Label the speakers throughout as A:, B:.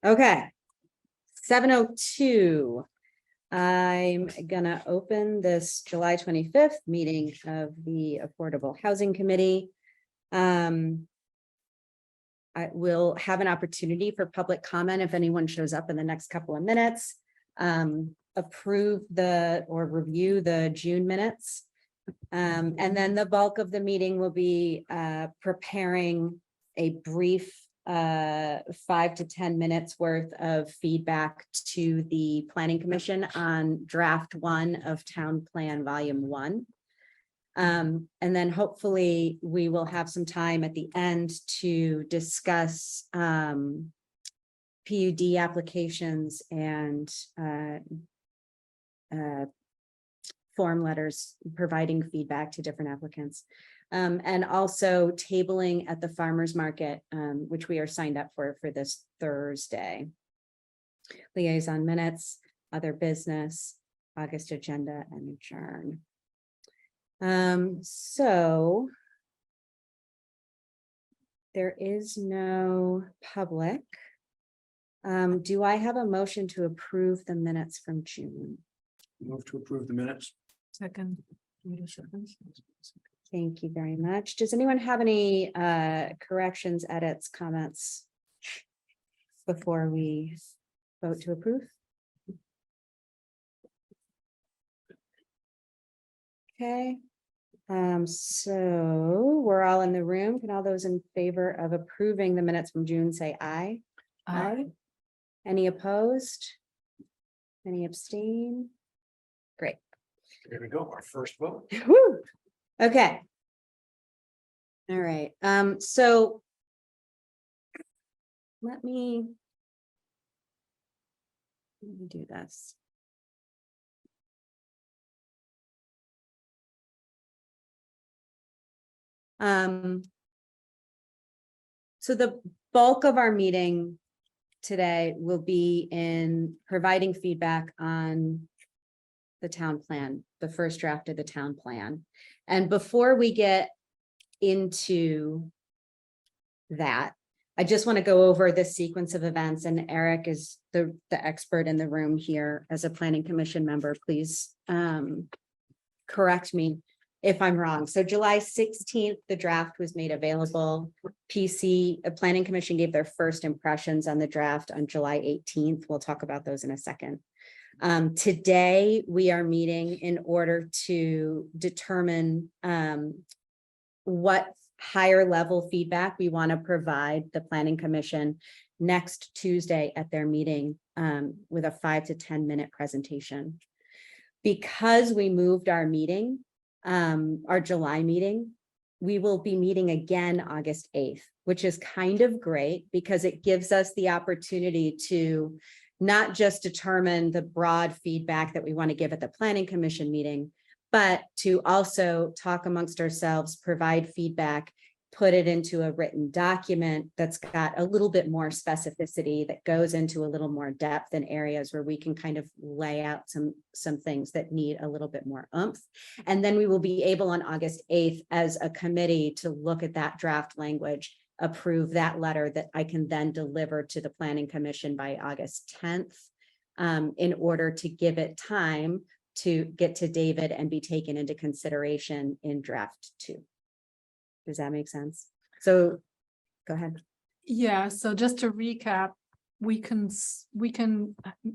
A: Okay. 7:02. I'm gonna open this July 25th meeting of the Affordable Housing Committee. I will have an opportunity for public comment if anyone shows up in the next couple of minutes. Approve or review the June minutes. And then the bulk of the meeting will be preparing a brief 5 to 10 minutes worth of feedback to the Planning Commission on draft 1 of Town Plan Volume 1. And then hopefully we will have some time at the end to discuss PUD applications and form letters providing feedback to different applicants. And also tabling at the farmers market, which we are signed up for this Thursday. Liaison minutes, other business, August agenda, and adjourn. So there is no public. Do I have a motion to approve the minutes from June?
B: Move to approve the minutes.
C: Second.
A: Thank you very much. Does anyone have any corrections, edits, comments before we vote to approve? Okay. So we're all in the room. Can all those in favor of approving the minutes from June say aye? Aye. Any opposed? Any abstain? Great.
B: Here we go, our first vote.
A: Woo. Okay. All right. So let me do this. So the bulk of our meeting today will be in providing feedback on the town plan, the first draft of the town plan. And before we get into that, I just want to go over this sequence of events, and Eric is the expert in the room here as a planning commission member. Please correct me if I'm wrong. So July 16th, the draft was made available. Planning Commission gave their first impressions on the draft on July 18th. We'll talk about those in a second. Today, we are meeting in order to determine what higher level feedback we want to provide the Planning Commission next Tuesday at their meeting with a 5 to 10 minute presentation. Because we moved our meeting, our July meeting, we will be meeting again August 8th, which is kind of great because it gives us the opportunity to not just determine the broad feedback that we want to give at the Planning Commission meeting, but to also talk amongst ourselves, provide feedback, put it into a written document that's got a little bit more specificity, that goes into a little more depth in areas where we can kind of lay out some things that need a little bit more oomph. And then we will be able on August 8th as a committee to look at that draft language, approve that letter that I can then deliver to the Planning Commission by August 10th in order to give it time to get to David and be taken into consideration in draft 2. Does that make sense? So go ahead.
C: Yeah, so just to recap, we can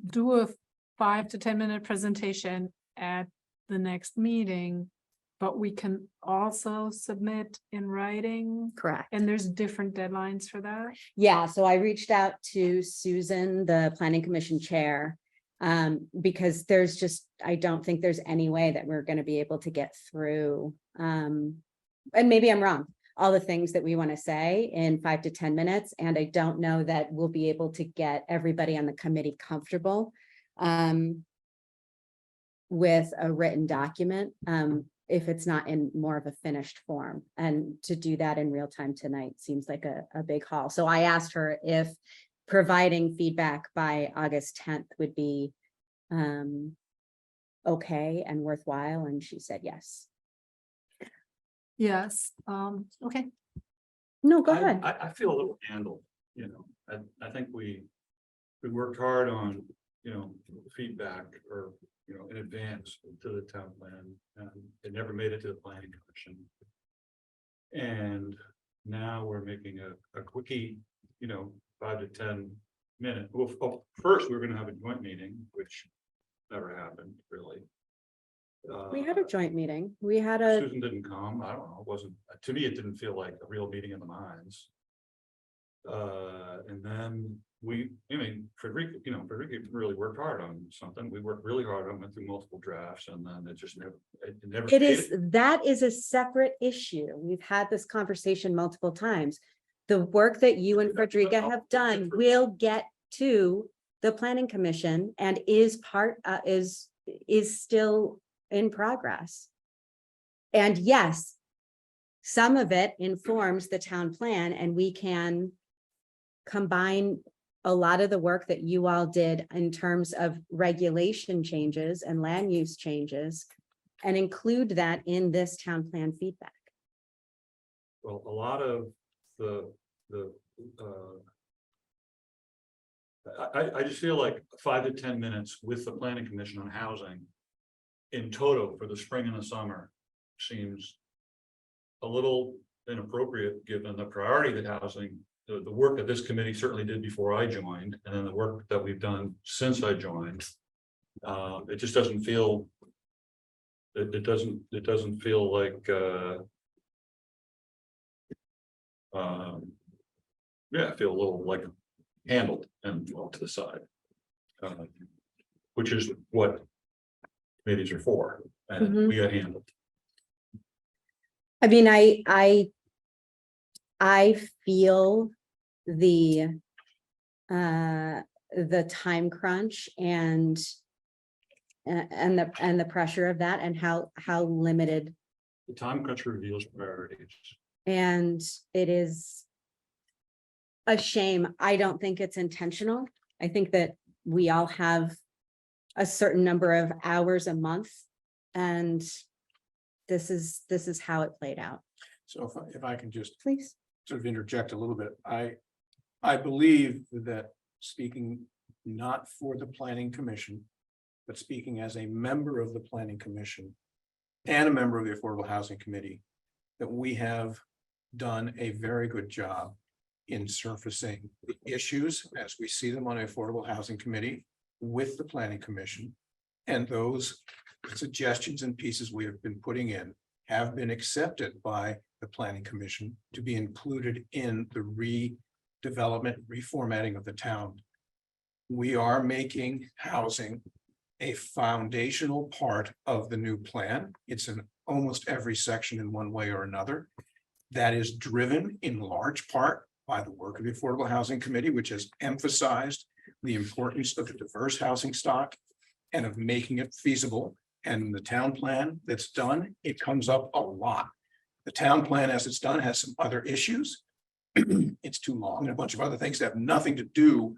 C: do a 5 to 10 minute presentation at the next meeting, but we can also submit in writing.
A: Correct.
C: And there's different deadlines for that.
A: Yeah, so I reached out to Susan, the Planning Commission chair, because I don't think there's any way that we're going to be able to get through, and maybe I'm wrong, all the things that we want to say in 5 to 10 minutes. And I don't know that we'll be able to get everybody on the committee comfortable with a written document if it's not in more of a finished form. And to do that in real time tonight seems like a big haul. So I asked her if providing feedback by August 10th would be okay and worthwhile. And she said yes.
C: Yes, okay.
A: No, go ahead.
D: I feel that we're handled, you know, I think we we worked hard on, feedback or, in advance to the town plan, and it never made it to the planning commission. And now we're making a quickie, 5 to 10 minute. Well, first, we're gonna have a joint meeting, which never happened, really.
A: We had a joint meeting. We had a,
D: Susan didn't come. I don't know. It wasn't, to me, it didn't feel like a real meeting of the minds. And then Frederica really worked hard on something. We worked really hard on, went through multiple drafts, and then it just never.
A: it is, that is a separate issue. We've had this conversation multiple times. The work that you and Frederica have done will get to the planning commission and is still in progress. And yes, some of it informs the town plan, and we can combine a lot of the work that you all did in terms of regulation changes and land use changes and include that in this town plan feedback.
D: Well, a lot of I just feel like 5 to 10 minutes with the planning commission on housing in total for the spring and the summer seems a little inappropriate, given the priority that housing, the work that this committee certainly did before I joined, and then the work that we've done since I joined. It just doesn't feel, it doesn't feel like, I feel a little like handled and off to the side, which is what committees are for, and we got handled.
A: I mean, I feel the time crunch and the pressure of that, and how limited.
D: The time crunch reveals priorities.
A: And it is a shame. I don't think it's intentional. I think that we all have a certain number of hours a month, and this is how it played out.
B: So if I can just
A: Please.
B: sort of interject a little bit, I believe that, speaking not for the planning commission, but speaking as a member of the planning commission and a member of the Affordable Housing Committee, that we have done a very good job in surfacing the issues as we see them on the Affordable Housing Committee with the planning commission. And those suggestions and pieces we have been putting in have been accepted by the planning commission to be included in the redevelopment, reformatting of the town. We are making housing a foundational part of the new plan. It's in almost every section in one way or another. That is driven in large part by the work of the Affordable Housing Committee, which has emphasized the importance of the diverse housing stock and of making it feasible. And the town plan that's done, it comes up a lot. The town plan as it's done has some other issues. It's too long and a bunch of other things that have nothing to do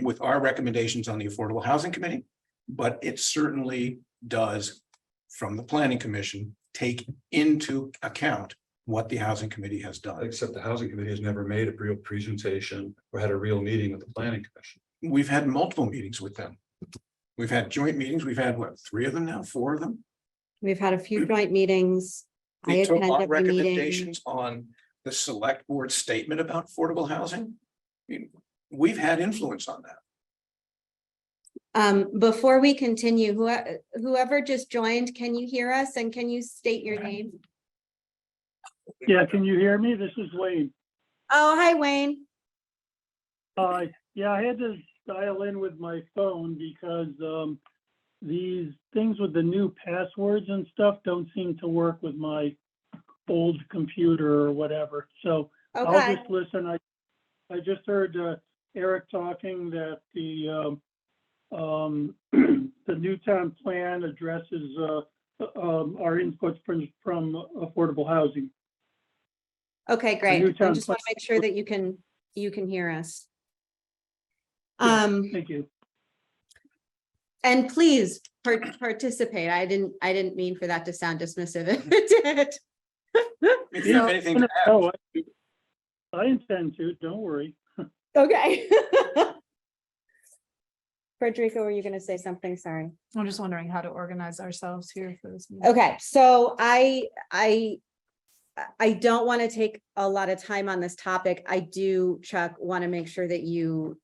B: with our recommendations on the Affordable Housing Committee, but it certainly does, from the Planning Commission, take into account what the Housing Committee has done.
D: Except the Housing Committee has never made a real presentation or had a real meeting with the Planning Commission.
B: We've had multiple meetings with them. We've had joint meetings. We've had what, 3 of them now, 4 of them?
A: We've had a few joint meetings. I
B: They took
A: attend
B: our
A: every meeting.
B: recommendations on the select board statement about affordable housing. I mean, we've had influence on that.
A: Before we continue, whoever just joined, can you hear us and can you state your name?
E: Yeah, can you hear me? This is Wayne.
A: Oh, hi, Wayne.
E: Yeah, I had to dial in with my phone because these things with the new passwords and stuff don't seem to work with my old computer or whatever. So I'll
A: Okay,
E: just listen. I just heard Eric talking that the the new town plan addresses our inputs from affordable housing.
A: okay, great.
E: new
A: I
E: town
A: just want to make sure that you can hear us.
E: Yeah. Thank you.
A: And please participate. I didn't mean for that to sound dismissive. If it did.
B: If you have anything to add,
E: No, I intend to, don't worry.
A: Okay. Frederica, were you gonna say something? Sorry.
C: I'm just wondering how to organize ourselves here for this. meeting.
A: Okay, so I don't want to take a lot of time on this topic. I do, Chuck, want to make sure that you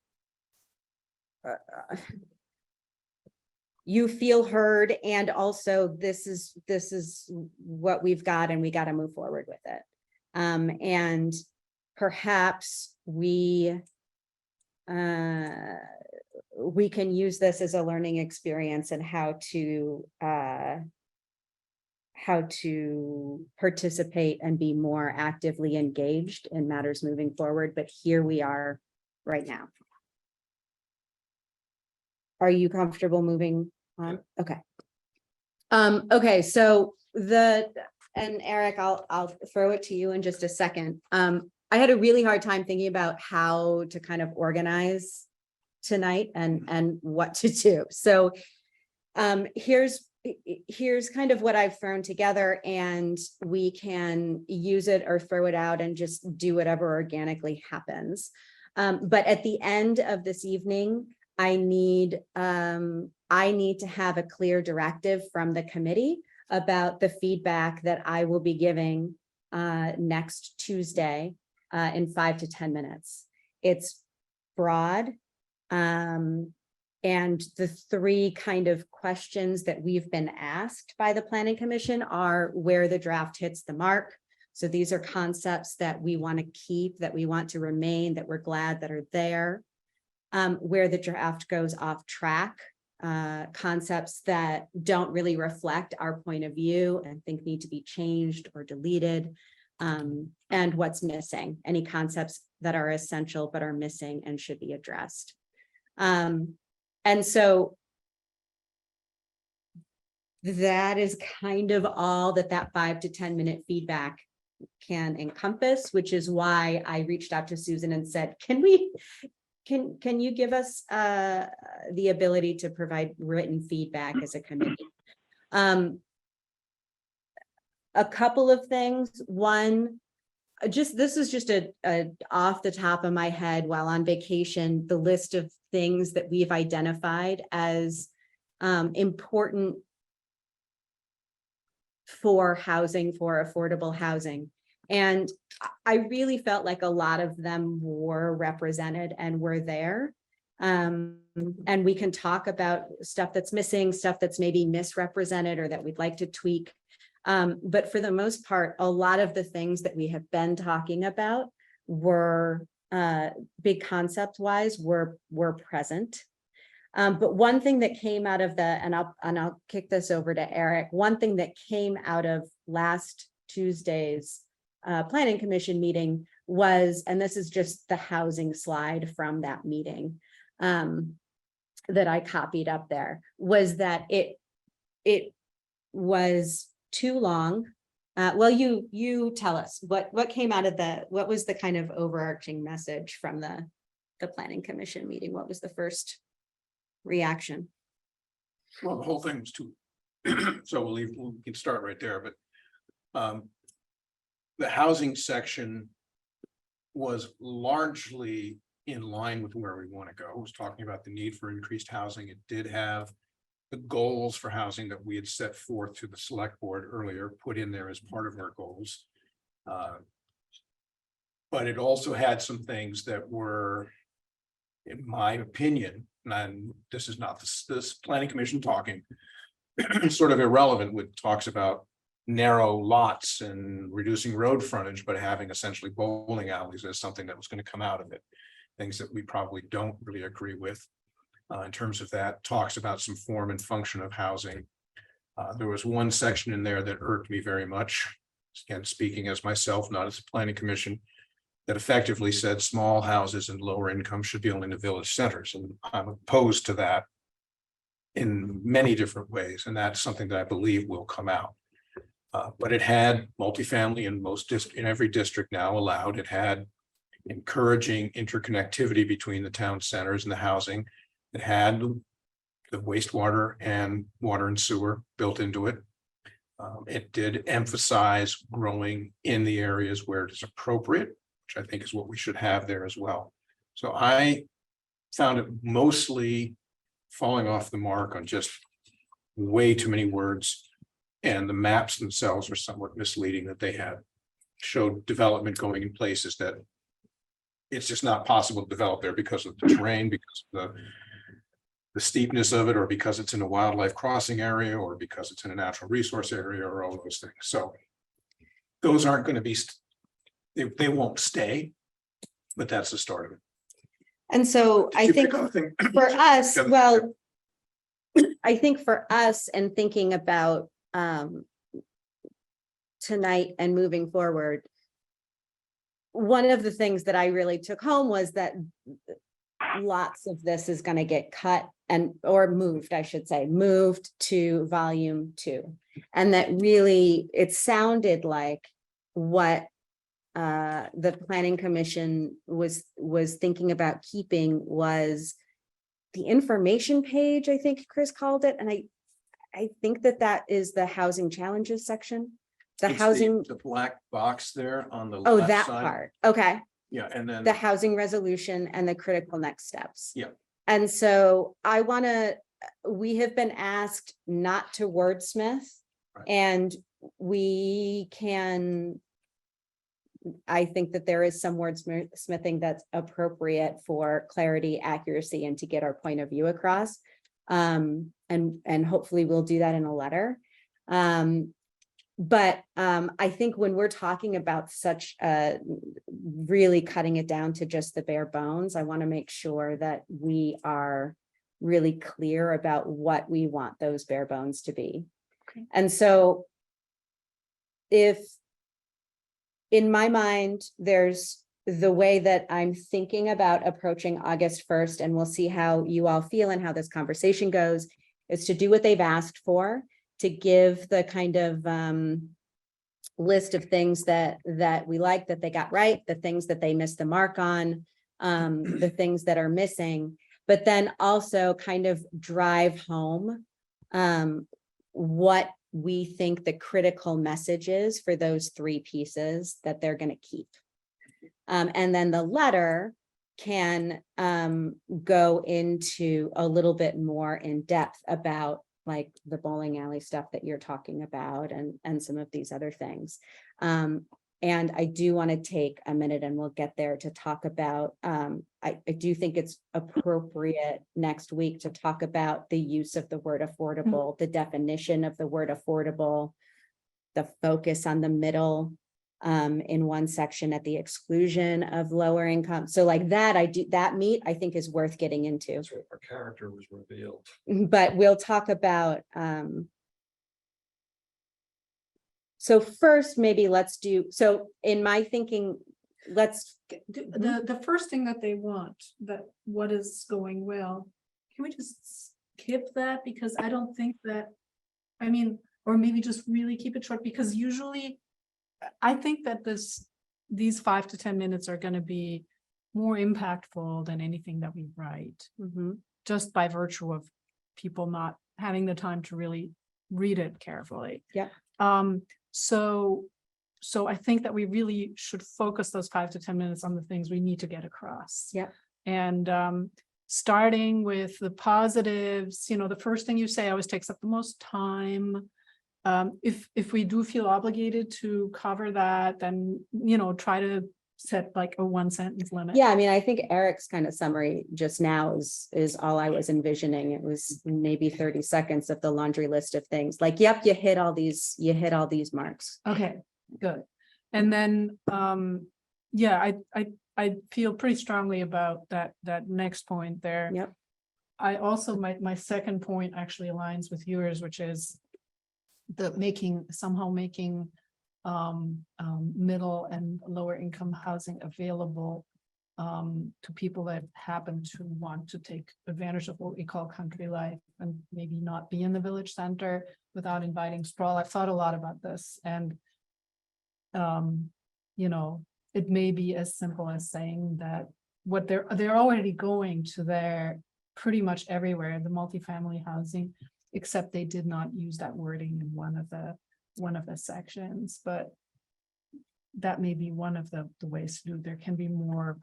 A: you feel heard, and also this is what we've got, and we got to move forward with it. And perhaps we can use this as a learning experience and how to participate and be more actively engaged in matters moving forward. But here we are right now. Are you comfortable moving on? Okay. Okay, so and Eric, I'll throw it to you in just a second. I had a really hard time thinking about how to kind of organize tonight and what to do. So here's kind of what I've thrown together, and we can use it or throw it out and just do whatever organically happens. But at the end of this evening, I need to have a clear directive from the committee about the feedback that I will be giving next Tuesday in 5 to 10 minutes. It's broad. And the three kind of questions that we've been asked by the Planning Commission are where the draft hits the mark. So these are concepts that we want to keep, that we want to remain, that we're glad that are there. Where the draft goes off track, concepts that don't really reflect our point of view and think need to be changed or deleted, and what's missing, any concepts that are essential but are missing and should be addressed. And so that is kind of all that 5 to 10 minute feedback can encompass, which is why I reached out to Susan and said, can you give us the ability to provide written feedback as a committee? A couple of things. One, this is just a off the top of my head while on vacation, the list of things that we've identified as important for housing, for affordable housing. And I really felt like a lot of them were represented and were there. And we can talk about stuff that's missing, stuff that's maybe misrepresented or that we'd like to tweak. But for the most part, a lot of the things that we have been talking about were big concept wise were present. But one thing that came out of and I'll kick this over to Eric. One thing that came out of last Tuesday's Planning Commission meeting was, and this is just the housing slide from that meeting that I copied up there, was that it was too long. Well, you tell us what came out of what was the kind of overarching message from the Planning Commission meeting? What was the first reaction?
B: Well, the whole thing was too, so we can start right there, but the housing section was largely in line with where we want to go. It was talking about the need for increased housing. It did have the goals for housing that we had set forth to the select board earlier, put in there as part of our goals. But it also had some things that were, in my opinion, and this is not this Planning Commission talking, sort of irrelevant, with talks about narrow lots and reducing road frontage, but having essentially bowling alleys as something that was going to come out of it. Things that we probably don't really agree with in terms of that. Talks about some form and function of housing. There was one section in there that irked me very much. Again, speaking as myself, not as a Planning Commission, that effectively said small houses and lower income should be only in the village centers. And I'm opposed to that in many different ways. And that's something that I believe will come out. But it had multifamily in every district now allowed. It had encouraging interconnectivity between the town centers and the housing. It had the wastewater and water and sewer built into it. It did emphasize growing in the areas where it is appropriate, which I think is what we should have there as well. So I found it mostly falling off the mark on just way too many words. And the maps themselves were somewhat misleading, that they had showed development going in places that it's just not possible to develop there because of the terrain, because of the steepness of it, or because it's in a wildlife crossing area, or because it's in a natural resource area, or all those things. So those aren't going to be, they won't stay, but that's the start of it.
A: And so I
B: Did you
A: think
B: pick up a thing?
A: for us,
B: Yeah.
A: well, I think for us and thinking about tonight and moving forward, one of the things that I really took home was that lots of this is going to get cut or moved, I should say, moved to volume 2. And that really, it sounded like what the Planning Commission was thinking about keeping was the information page, I think Chris called it. And I think that is the housing challenges section. The
B: It's
A: housing,
B: the black box there on the
A: oh,
B: left
A: that
B: side.
A: part. Okay.
B: Yeah, and then
A: The housing resolution and the critical next steps.
B: Yeah.
A: And so we have been asked not to wordsmith,
B: Right.
A: and we can, I think that there is some wordsmithing that's appropriate for clarity, accuracy, and to get our point of view across. And hopefully we'll do that in a letter. But I think when we're talking about such really cutting it down to just the bare bones, I want to make sure that we are really clear about what we want those bare bones to be.
C: Okay.
A: And so if in my mind, there's the way that I'm thinking about approaching August 1st, and we'll see how you all feel and how this conversation goes, is to do what they've asked for, to give the kind of list of things that we like, that they got right, the things that they missed the mark on, the things that are missing, but then also kind of drive home what we think the critical message is for those 3 pieces that they're going to keep. And then the letter can go into a little bit more in depth about like the bowling alley stuff that you're talking about and some of these other things. And I do want to take a minute, and we'll get there, to talk about, I do think it's appropriate next week to talk about the use of the word affordable, the definition of the word affordable, the focus on the middle in one section at the exclusion of lower income. So like that, I think is worth getting into.
D: That's what our character was revealed.
A: But we'll talk about, so first, maybe let's do, so in my thinking, let's,
C: The first thing that they want, that what is going well, can we just skip that? Because I don't think that, I mean, or maybe just really keep it short, because usually I think that these 5 to 10 minutes are going to be more impactful than anything that we write, just by virtue of people not having the time to really read it carefully.
A: Yeah.
C: So I think that we really should focus those 5 to 10 minutes on the things we need to get across.
A: Yeah.
C: And starting with the positives, the first thing you say always takes up the most time. If we do feel obligated to cover that, then, try to set like a 1-sentence limit.
A: yeah, I mean, I think Eric's kind of summary just now is all I was envisioning. It was maybe 30 seconds of the laundry list of things like, yep, you hit all these marks.
C: Okay, good. And then, yeah, I feel pretty strongly about that next point there.
A: Yep.
C: I also, my second point actually aligns with yours, which is somehow making middle and lower income housing available to people that happen to want to take advantage of what we call country life and maybe not be in the village center without inviting sprawl. I've thought a lot about this, and it may be as simple as saying that what they're already going to there pretty much everywhere, the multifamily housing, except they did not use that wording in one of the sections, but that may be one of the ways to do it. There can be more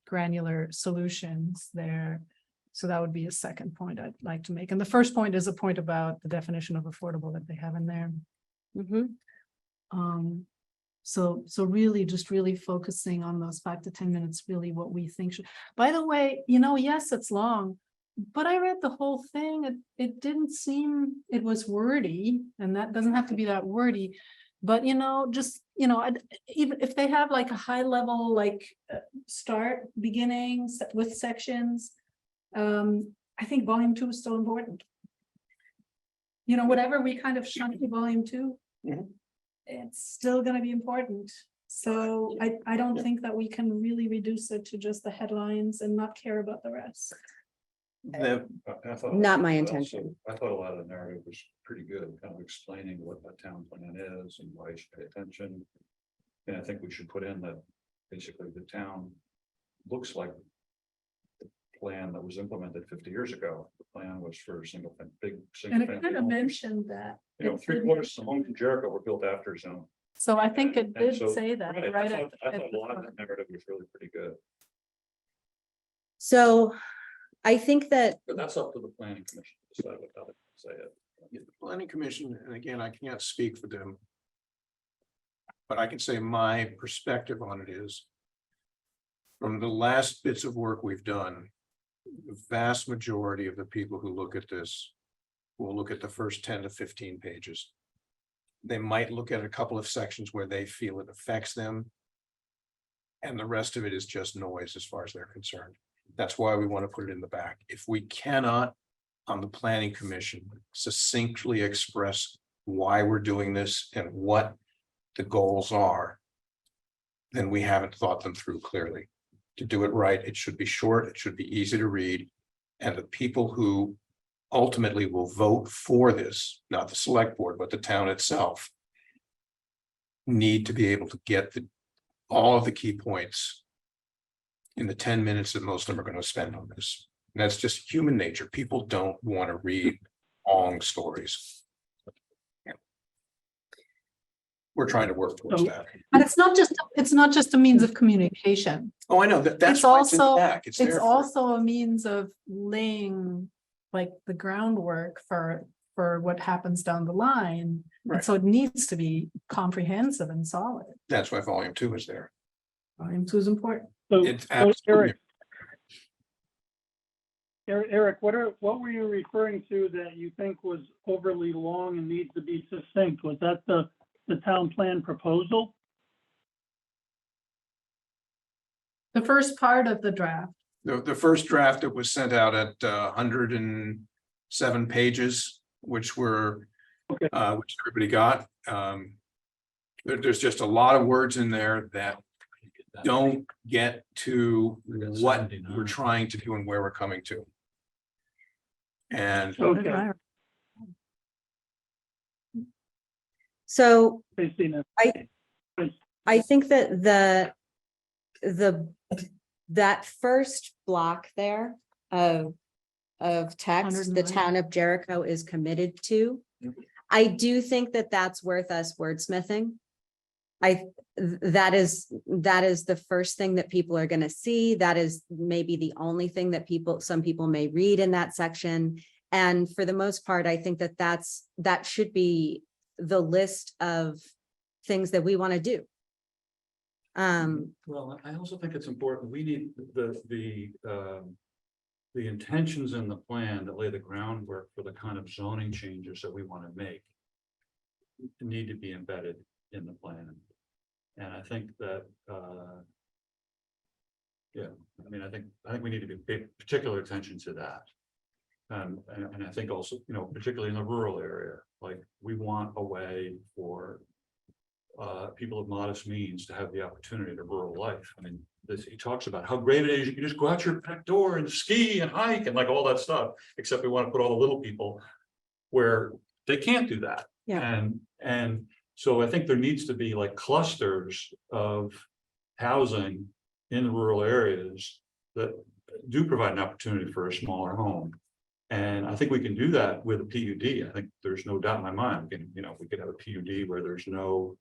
C: granular solutions there. So that would be a second point I'd like to make. And the first point is a point about the definition of affordable that they have in there.
A: Mhm.
C: So really just really focusing on those 5 to 10 minutes, really what we think should, by the way, yes, it's long. But I read the whole thing. It didn't seem, it was wordy, and that doesn't have to be that wordy. But just, even if they have like a high level, like start beginnings with sections. I think volume 2 is still important. Whatever we kind of shunt to volume 2.
B: Mhm.
C: It's still gonna be important. So I don't think that we can really reduce it to just the headlines and not care about the rest.
D: I thought-
A: Not my
D: I also-
A: intention.
D: I thought a lot of the narrative was pretty good, kind of explaining what a town plan is and why you should pay attention. And I think we should put in that basically the town looks like the plan that was implemented 50 years ago. The plan was for big
C: And
D: single
C: it
D: family
C: kind of
D: homes.
C: mentioned that. It did
D: 3/4 of
C: mention
D: the homes in
C: that.
D: Jericho were built after zone.
C: So I think it
D: And
C: did
D: so-
C: say that,
D: right,
C: right?
D: I
C: at
D: thought a
C: the
D: lot of
C: front.
D: that narrative was really pretty good,
A: So I think that,
D: but that's up to the planning commission to decide how to say it.
B: The planning commission, and again, I can't speak for them. But I can say my perspective on it is. From the last bits of work we've done. The vast majority of the people who look at this. Will look at the first 10 to 15 pages. They might look at a couple of sections where they feel it affects them. And the rest of it is just noise as far as they're concerned. That's why we want to put it in the back. If we cannot. On the planning commission succinctly express why we're doing this and what the goals are. Then we haven't thought them through clearly. To do it right, it should be short, it should be easy to read. And the people who ultimately will vote for this, not the select board, but the town itself. Need to be able to get all of the key points. In the 10 minutes that most of them are going to spend on this. And that's just human nature. People don't want to read long stories. We're trying to work towards that.
C: But it's not just a means of communication.
B: Oh, I know that that's
C: It's
B: why it's in the
C: also,
B: back. It's
C: it's
B: there.
C: also a means of laying like the groundwork for what happens down the line.
B: Right.
C: And so it needs to be comprehensive and solid.
B: That's why volume 2 is there.
C: Volume 2 is important.
E: So,
B: It's
E: so
B: absolutely.
E: Eric, what were you referring to that you think was overly long and needs to be succinct? Was that the town plan proposal?
C: The first part of the draft.
B: The first draft that was sent out at 107 pages, which were,
E: Okay.
B: which everybody got. There's just a lot of words in there that don't get to what we're trying to do and where we're coming to. And
E: Okay.
A: so
E: Christina.
A: I think that that first block there of text, the
C: 109.
A: town of Jericho is committed to.
B: Mhm.
A: I do think that that's worth us wordsmithing. That is the first thing that people are going to see. That is maybe the only thing that some people may read in that section. And for the most part, I think that that should be the list of things that we want to do.
D: Well, I also think it's important, we need the intentions in the plan that lay the groundwork for the kind of zoning changes that we want to make. Need to be embedded in the plan. And I think that, yeah, I mean, I think we need to pay particular attention to that. And I think also, particularly in the rural area, like we want a way for people of modest means to have the opportunity to rural life. I mean, he talks about how great it is. You can just go out your back door and ski and hike and like all that stuff, except we want to put all the little people where they can't do that.
A: Yeah.
D: And so I think there needs to be like clusters of housing in the rural areas that do provide an opportunity for a smaller home. And I think we can do that with a PUD. I think there's no doubt in my mind, we could have a PUD where there's no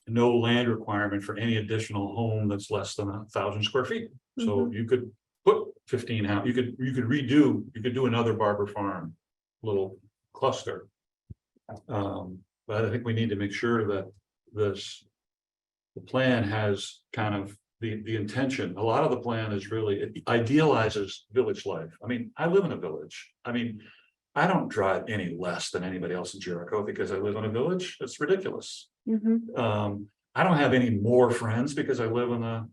D: land requirement for any additional home that's less than 1,000 square feet. So you could put 15 out, you could do another Barber Farm little cluster. But I think we need to make sure that the plan has kind of the intention. A lot of the plan is really, it idealizes village life. I mean, I live in a village. I mean, I don't drive any less than anybody else in Jericho because I live in a village. It's ridiculous. I don't have any more friends because I live in a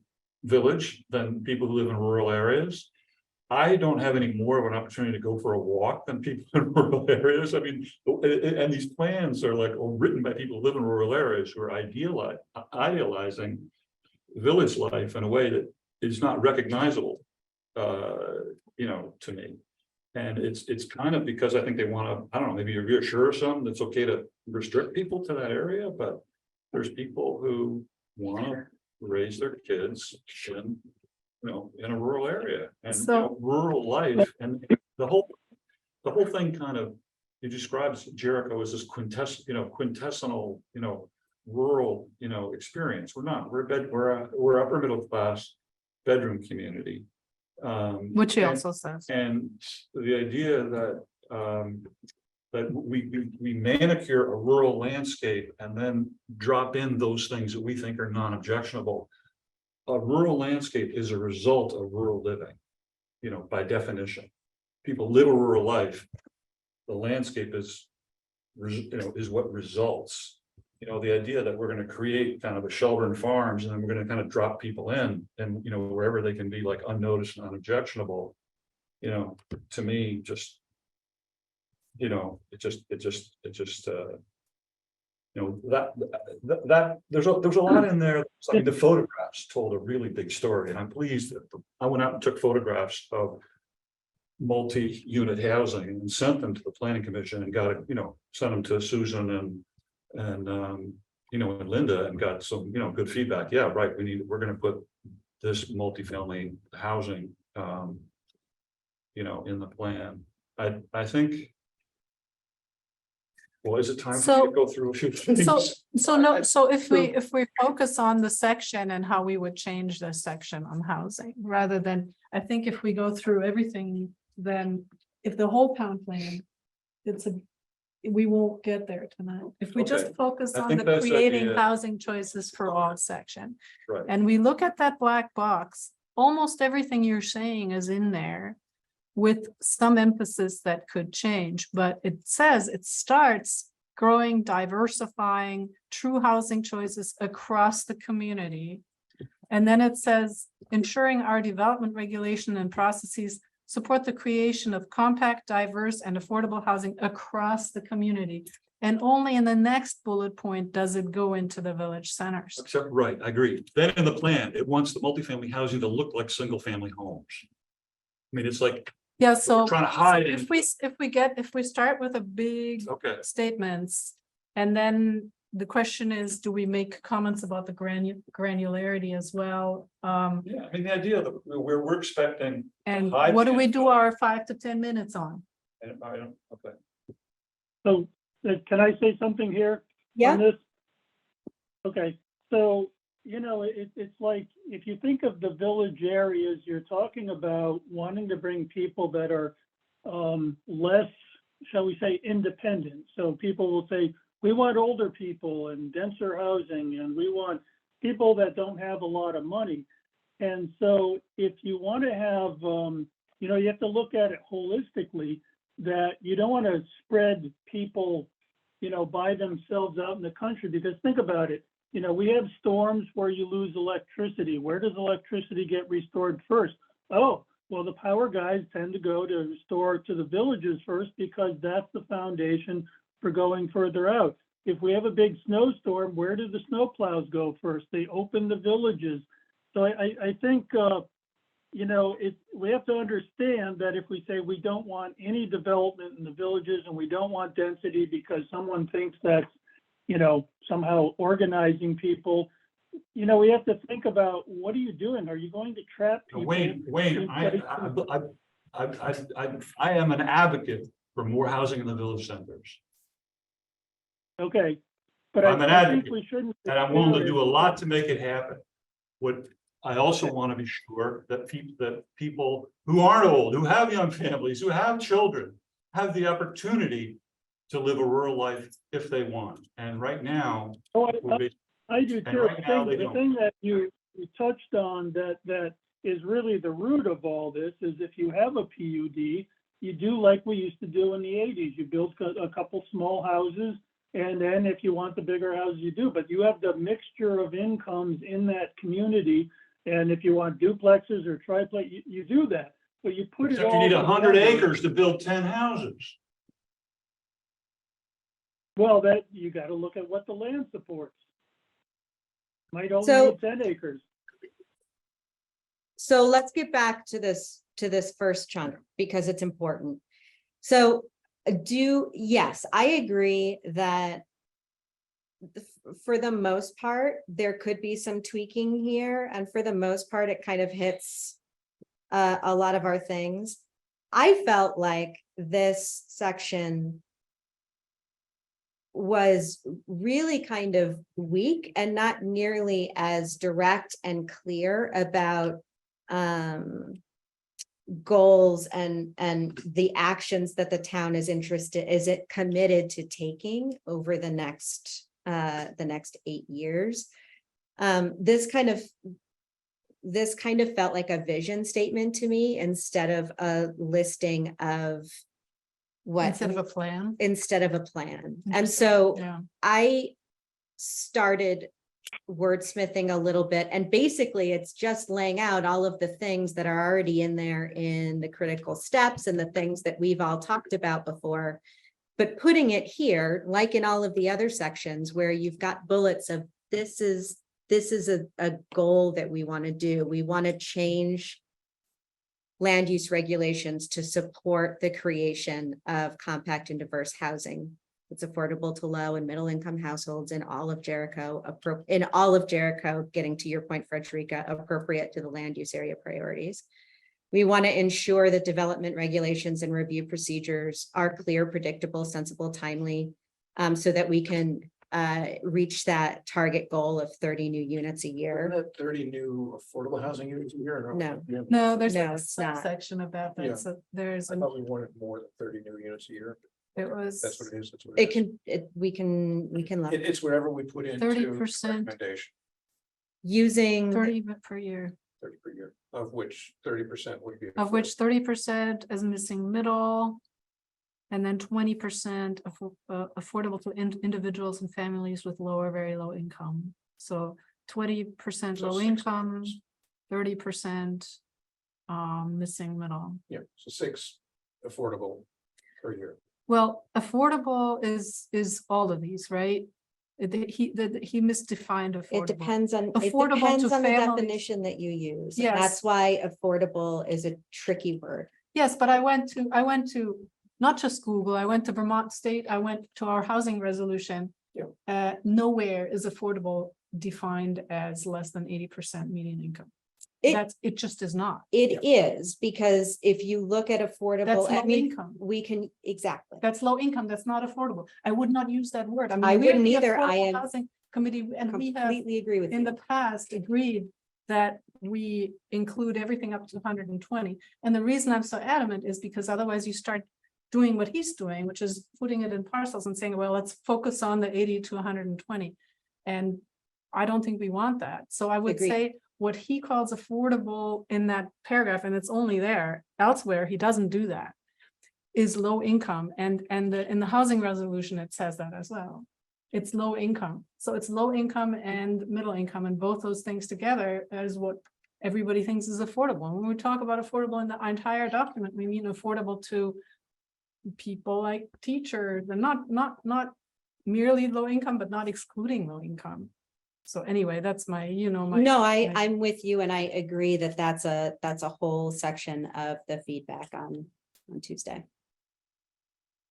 D: village than people who live in rural areas. I don't have any more of an opportunity to go for a walk than people in rural areas. I mean, and these plans are like written by people who live in rural areas who are idealizing village life in a way that is not recognizable, you know, to me. And it's kind of because I think they want to, I don't know, maybe you're reassure some that's okay to restrict people to that area, but there's people who want to raise their kids in, you know, in a rural area and
C: So-
D: you know, rural life, and the whole thing kind of, it describes Jericho as this quintessential, you know, rural, you know, experience. We're not. We're upper middle class bedroom community.
C: Which he
D: and-
C: also says.
D: And the idea that that we manicure a rural landscape and then drop in those things that we think are non-objectionable. A rural landscape is a result of rural living, you know, by definition. People live a rural life. The landscape is, you know, is what results. You know, the idea that we're going to create kind of a Shelburne Farms and then we're going to kind of drop people in and, you know, wherever they can be like unnoticed and unobjectionable, you know, to me, just, you know, it just, you know, that there's a lot in there. I mean, the photographs told a really big story, and I'm pleased that I went out and took photographs of multi-unit housing and sent them to the planning commission and got it, you know, sent them to Susan and you know, and Linda and got some, you know, good feedback. Yeah, right. We're going to put this multifamily housing, you know, in the plan. I think. Well, is it time for me to go through a few things?
C: So if we focus on the section and how we would change this section on housing, rather than, I think if we go through everything, then if the whole town plan, we won't get there tonight. If we just
D: Okay.
C: focus
D: I
C: on
D: think
C: the
D: that's
C: creating
D: idea.
C: housing choices for all section.
D: Right.
C: And we look at that black box, almost everything you're saying is in there with some emphasis that could change, but it says it starts growing, diversifying true housing choices across the community. And then it says ensuring our development regulation and processes support the creation of compact, diverse, and affordable housing across the community. And only in the next bullet point does it go into the village centers.
D: Except, right, I agree. Then in the plan, it wants the multifamily housing to look like single family homes. I mean, it's like,
C: Yeah,
D: we're
C: so
D: trying to hide it.
C: if we start with a big
D: Okay,
C: statements, and then the question is, do we make comments about the granularity as well?
D: yeah, I mean, the idea that we're expecting,
C: And
D: hide
C: what do we
D: the
C: do
D: info.
C: our 5 to 10 minutes on?
D: and I don't, okay.
E: So, can I say something here?
A: Yeah.
E: On this? Okay, so, you know, it's like, if you think of the village areas, you're talking about wanting to bring people that are less, shall we say, independent. So people will say, we want older people and denser housing, and we want people that don't have a lot of money. And so if you want to have, you know, you have to look at it holistically, that you don't want to spread people, you know, by themselves out in the country, because think about it. You know, we have storms where you lose electricity. Where does electricity get restored first? Oh, well, the power guys tend to go to restore to the villages first, because that's the foundation for going further out. If we have a big snowstorm, where do the snowplows go first? They open the villages. So I think, you know, we have to understand that if we say we don't want any development in the villages and we don't want density because someone thinks that's, you know, somehow organizing people, you know, we have to think about, what are you doing? Are you going to trap people?
D: Wayne, I am an advocate for more housing in the village centers.
E: Okay, but
D: I'm an
E: I think
D: advocate,
E: we shouldn't.
D: And I'm willing to do a lot to make it happen. What I also want to be sure that people who aren't old, who have young families, who have children, have the opportunity to live a rural life if they want. And right now,
E: Oh,
D: we're basically
E: I do
D: And
E: too.
D: right now, they
E: The
D: don't.
E: thing that you touched on that is really the root of all this is if you have a PUD, you do like we used to do in the 80s. You build a couple small houses, and then if you want the bigger houses, you do. But you have the mixture of incomes in that community, and if you want duplexes or triplex, you do that. But you put it
D: except
E: all
D: you need 100
E: together.
D: acres to build 10 houses.
E: Well, that you got to look at what the land supports. Might only
A: So-
E: need 10 acres.
A: So let's get back to this first chunk because it's important. So yes, I agree that for the most part, there could be some tweaking here, and for the most part, it kind of hits a lot of our things. I felt like this section was really kind of weak and not nearly as direct and clear about goals and the actions that the town is committed to taking over the next 8 years. This kind of felt like a vision statement to me instead of a listing of what
C: Instead of a plan.
A: And so
C: Yeah.
A: I started wordsmithing a little bit, and basically it's just laying out all of the things that are already in there in the critical steps and the things that we've all talked about before, but putting it here, like in all of the other sections where you've got bullets of this is a goal that we want to do. We want to change land use regulations to support the creation of compact and diverse housing. It's affordable to low and middle income households in all of Jericho, getting to your point, Frederica, appropriate to the land use area priorities. We want to ensure that development regulations and review procedures are clear, predictable, sensible, timely, so that we can reach that target goal of 30 new units a year.
B: Isn't that 30 new affordable housing units a year?
A: No.
C: No, there's
A: No,
C: a
A: it's not.
C: section of that.
B: Yeah.
C: That's there's,
B: I thought we wanted more than 30 new units a year.
C: it was.
B: That's what it is. That's what it is.
A: We can look.
B: It's whatever we put into
C: 30%.
B: recommendation,
A: Using
C: 30 per year,
B: 30 per year, of which 30% would be.
C: of which 30% is missing middle. And then 20% affordable to individuals and families with low or very low income. So 20%
B: So
C: low
B: 60
C: income, 30% missing middle.
B: Yeah, so 6 affordable per year.
C: Well, affordable is all of these, right? He misdefined affordable.
A: It depends on the
C: Affordable to families.
A: definition that you use.
C: Yes.
A: That's why affordable is a tricky word.
C: Yes, but I went to not just Google, I went to Vermont State, I went to our housing resolution.
B: Yeah.
C: Nowhere is affordable defined as less than 80% median income.
A: It-
C: It just is not.
A: It is, because if you look at affordable,
C: That's
A: I
C: low
A: mean,
C: income.
A: we can, exactly.
C: That's low income. That's not affordable. I would not use that word.
A: I
C: we're
A: wouldn't
C: the
A: either. I
C: Affordable
A: am
C: Housing Committee, and we have
A: Completely agree with
C: in the
A: you.
C: past agreed that we include everything up to 120. And the reason I'm so adamant is because otherwise you start doing what he's doing, which is putting it in parcels and saying, well, let's focus on the 80 to 120. And I don't think we want that. So I would
A: Agreed.
C: say what he calls affordable in that paragraph, and it's only there, elsewhere, he doesn't do that, is low income. And in the housing resolution, it says that as well. It's low income. So it's low income and middle income, and both those things together is what everybody thinks is affordable. And when we talk about affordable in the entire document, we mean affordable to people like teachers, and not merely low income, but not excluding low income. So anyway, that's my,
A: No, I'm with you, and I agree that that's a whole section of the feedback on Tuesday.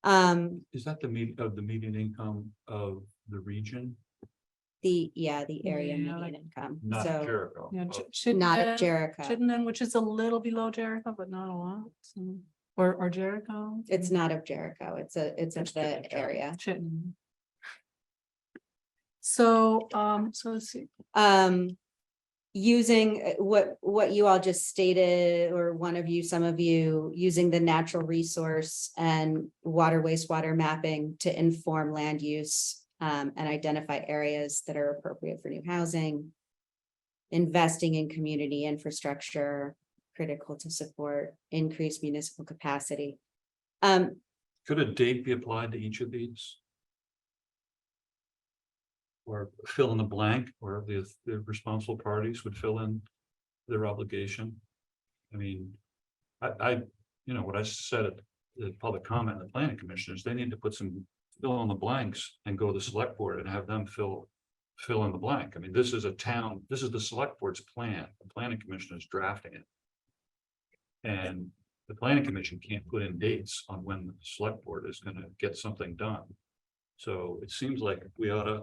D: Is that the median income of the region?
A: The area
C: Yeah,
A: median
C: like-
A: income,
D: Not
A: so
D: Jericho.
C: Yeah,
D: Oh,
A: not of Jericho.
C: Chittenden, which is a little below Jericho, but not a lot. So, or Jericho.
A: It's not of Jericho. It's of
B: Chittenden
A: the
B: County.
A: area.
C: Chittenden. So let's see.
A: using what you all just stated, or one of you, some of you, using the natural resource and water wastewater mapping to inform land use and identify areas that are appropriate for new housing, investing in community infrastructure, critical to support increased municipal capacity.
D: Could a date be applied to each of these? Or fill in the blank, or the responsible parties would fill in their obligation? I mean, you know, what I said at the public comment, the planning commissioners, they need to put some fill in the blanks and go to the select board and have them fill in the blank. I mean, this is the select board's plan. The planning commission is drafting it. And the planning commission can't put in dates on when the select board is gonna get something done. So it seems like we ought to,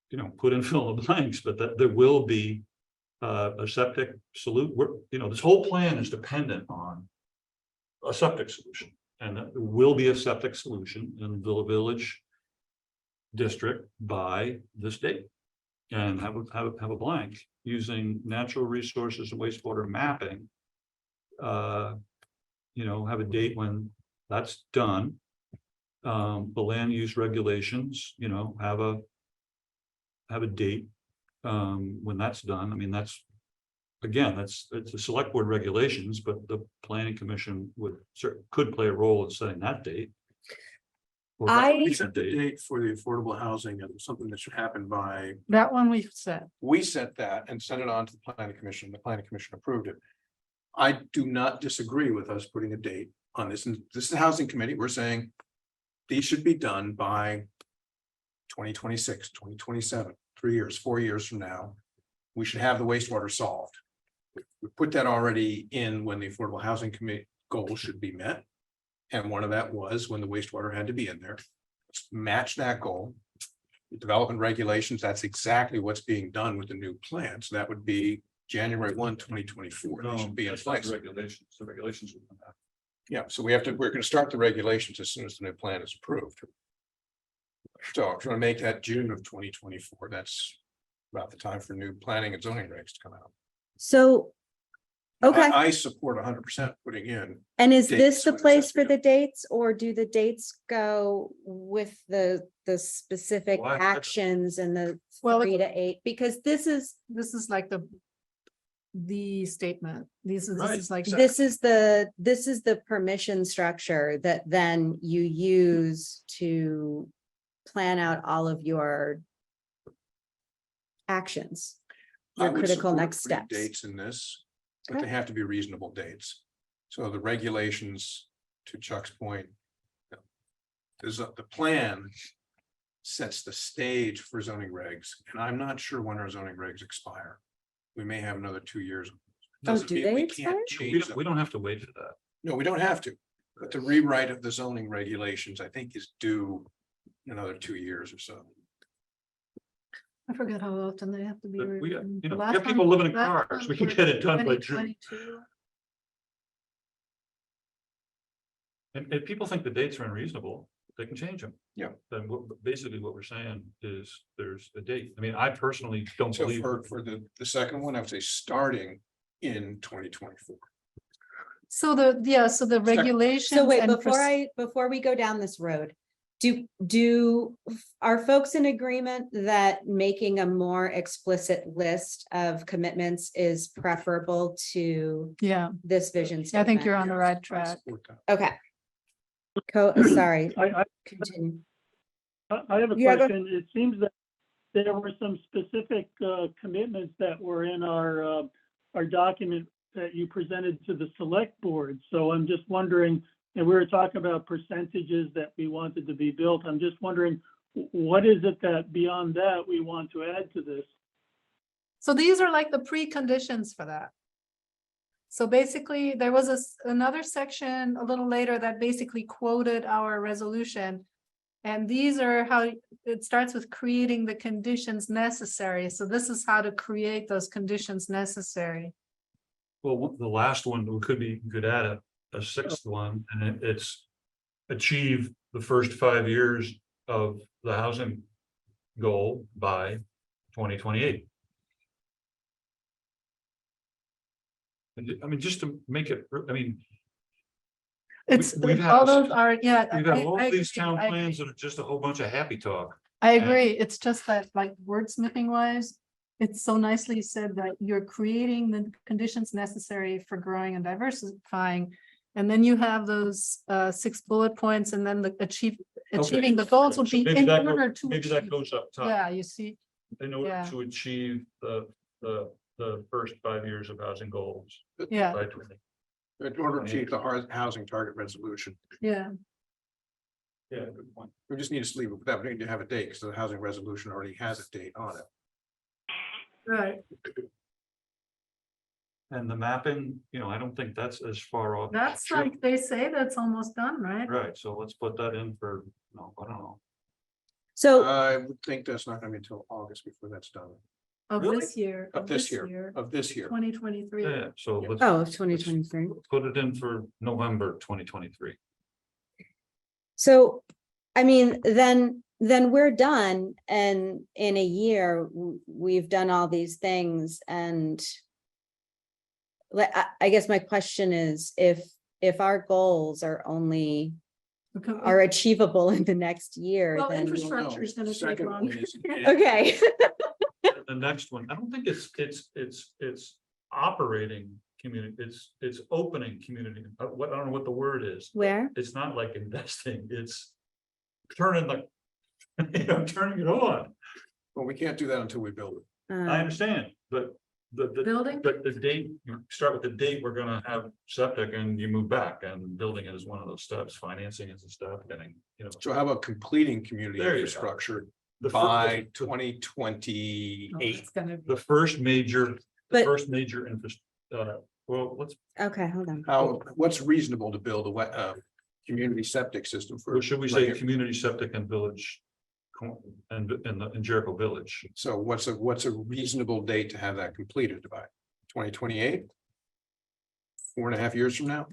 D: you know, put in fill in the blanks, but that there will be a septic solution. You know, this whole plan is dependent on a septic solution, and that there will be a septic solution in the village district by this date. And have a blank using natural resources and wastewater mapping. You know, have a date when that's done. The land use regulations, you know, have a date when that's done. I mean, that's, again, it's the select board regulations, but the planning commission could play a role in setting that date. Or
B: We set the date for the affordable housing and something that should happen by,
C: That one we've said.
B: we set that and sent it on to the planning commission. The planning commission approved it. I do not disagree with us putting a date on this. And this is the housing committee. We're saying these should be done by 2026, 2027, 3 years, 4 years from now. We should have the wastewater solved. We put that already in when the affordable housing committee goal should be met. And one of that was when the wastewater had to be in there. Let's match that goal. The development regulations, that's exactly what's being done with the new plan. So that would be January 1, 2024. They should be in place.
D: Regulations, the regulations will come out.
B: Yeah, so we're going to start the regulations as soon as the new plan is approved. So if you want to make that June of 2024, that's about the time for new planning and zoning regs to come out.
A: So, okay,
B: I support 100% putting in.
A: and is
B: dates
A: this the
B: when it's
A: place for
B: up
A: the dates, or do the dates go with the specific
D: Well,
A: actions and the
C: Well,
A: 3 to 8? Because this is
C: like the statement. This
B: Right,
C: is like.
B: exactly.
A: this is the permission structure that then you use to plan out all of your actions,
B: I
A: your
B: would
A: critical
B: support
A: next
B: putting
A: steps.
B: dates in this, but
A: Okay.
B: they have to be reasonable dates. So the regulations, to Chuck's point, the plan sets the stage for zoning regs, and I'm not sure when our zoning regs expire. We may have another 2 years. Doesn't
A: do
B: mean
A: they
B: we can't
A: expire?
B: change them.
D: We don't have to wait for that.
B: No, we don't have to, but the rewrite of the zoning regulations, I think, is due in another 2 years or so.
C: I forget how often they have to be.
D: But we,
C: written.
D: you know,
C: The
D: we
C: last
D: have people
C: one-
D: living in
C: last
D: cars.
C: one
D: We can
C: was
D: get it done by June.
C: 2022.
D: And people think the dates are unreasonable, they can change them.
B: Yeah.
D: Then basically what we're saying is there's a date. I mean, I personally don't
B: So
D: believe.
B: for the second one, I would say starting in 2024.
C: So the regulations.
A: So wait,
C: and
A: before we go down this road, are folks in agreement that making a more explicit list of commitments is preferable to
C: Yeah,
A: this vision
C: I think
A: statement?
C: you're on the
B: Yes,
C: right
B: I
C: track.
B: support that.
A: Okay. Sorry,
E: I
A: continue.
E: have a
A: Yeah, go-
E: question. It seems that there were some specific commitments that were in our document that you presented to the select board. So I'm just wondering, and we were talking about percentages that we wanted to be built. I'm just wondering, what is it that beyond that we want to add to this?
C: So these are like the preconditions for that. So basically, there was another section a little later that basically quoted our resolution. And these are how it starts with creating the conditions necessary. So this is how to create those conditions necessary.
D: Well, the last one, we could add a sixth one, and it's achieve the first 5 years of the housing goal by 2028. I mean, just to make it, I mean,
C: It's,
D: we've had
C: all
D: this-
C: those are, yeah.
D: we've got all
C: I
D: these
C: agree,
D: town
C: I
D: plans
C: agree.
D: that are just a whole bunch of happy talk.
C: I agree. It's just that like wordsmithing wise, it's so nicely said that you're creating the conditions necessary for growing and diversifying. And then you have those 6 bullet points and then the achieving the goals will be
D: Maybe
C: in
D: that
C: order to.
D: Maybe that
C: achieve-
D: goes up top.
C: Yeah, you see,
D: In order
C: yeah.
D: to achieve the first 5 years of housing goals.
C: Yeah.
D: By 20.
B: In order to achieve the housing target resolution,
C: yeah.
D: Yeah, good point.
B: we just need to leave it with that. We need to have a date because the housing resolution already has a date on it.
C: Right.
D: And the mapping, I don't think that's as far off.
C: That's
D: Sure.
C: like, they say that's almost done, right?
D: Right, so let's put that in for, no, I don't know.
A: So,
B: I would think that's not gonna be until August before that's done,
C: Of
D: Really?
C: this year.
B: of this year,
C: 2023.
D: Yeah, so let's.
A: oh, 2023.
D: let's Put it in for November 2023.
A: So, I mean, then we're done and in a year, we've done all these things and I guess my question is if our goals are only are achievable in the next year,
C: Well,
A: then.
C: infrastructure is gonna take
B: Second
C: long.
B: one is-
A: Okay.
D: The next one, I don't think it's operating community, it's opening community, I don't know what the word is.
A: Where?
D: It's not like investing, it's turning turning it on.
B: Well, we can't do that until we build it.
D: I understand, but the
C: Building?
D: but the date, you start with the date, we're gonna have septic and you move back and building it is one of those steps, financing is a step, getting,
B: So how about completing community
D: There you go.
B: infrastructure
D: the
B: by
D: fir-
B: 2028?
C: Oh, it's gonna be-
D: the first major,
A: But-
D: interest, well, let's,
A: Okay, hold on.
B: What's reasonable to build a community septic system for?
D: or should we
B: right
D: say
B: here?
D: community septic and village? And in Jericho Village,
B: So what's a reasonable date to have that completed by? 2028? 4.5 years from now?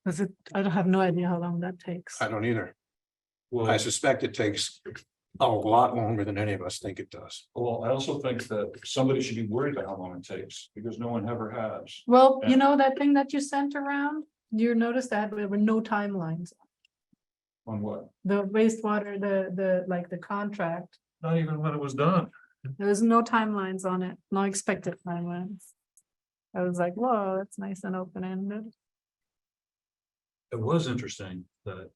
C: Is it, I don't have no idea how long that takes.
B: I don't either.
D: well,
B: I suspect it takes a lot longer than any of us think it does.
D: well, I also think that somebody should be worried about how long it takes, because no one ever has.
C: Well,
D: Yeah.
C: you know that thing that you sent around? You noticed that there were no timelines.
D: On what?
C: The wastewater, the contract,
D: Not even when it was done.
C: there was no timelines on it, no expected timelines. I was like, whoa, that's nice and open-ended.
D: It was interesting that.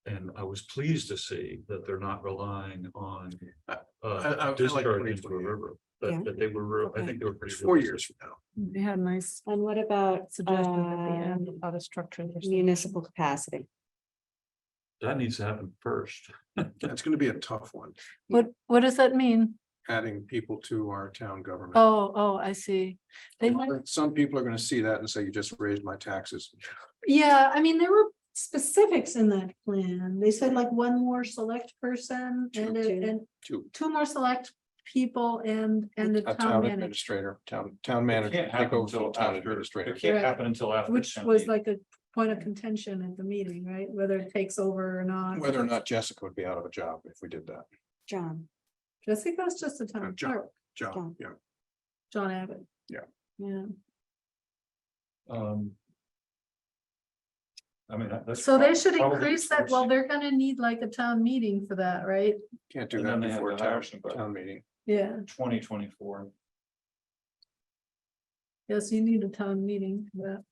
D: And I was pleased to see that they're not relying on
B: I like
D: discharge into a
B: 2028.
D: river.
A: Yeah.
D: That they were, I
A: Okay.
D: think they were pretty.
B: 4
D: realistic.
B: years from now.
C: They had nice
A: And what about
C: suggestions at the end of how to structure their.
A: municipal capacity?
D: That needs to happen first.
B: That's gonna be a tough one,
C: What does that mean?
B: adding people to our town government.
C: Oh, I see. They might,
B: Some people are gonna see that and say, you just raised my taxes.
C: yeah, I mean, there were specifics in that plan. They said like one more select person and, and
B: To
C: 2 more select people and the
B: a
C: town
B: town
C: manager,
B: administrator, town
D: It
B: manager.
D: can't
B: take
D: happen
B: over from
D: until
B: town
D: after,
B: administrator.
D: it can't
C: Right.
D: happen until after.
C: which
D: town
C: was
D: meeting.
C: like a point of contention at the meeting, right? Whether it takes over or not.
B: Whether or not Jessica would be out of a job if we did that.
A: John.
C: Jessica's just a town
B: John.
C: clerk,
B: Job, yeah.
C: John Abbott.
B: Yeah.
C: Yeah.
D: I mean, that's.
C: So they should
D: probably
C: increase that. Well, they're gonna need like a town meeting for that, right?
B: Can't do
D: And
B: that
D: then they have
B: before
D: to hire
B: town,
D: somebody.
B: town meeting.
C: Yeah.
D: 2024.
C: Yes, you need a town meeting for that.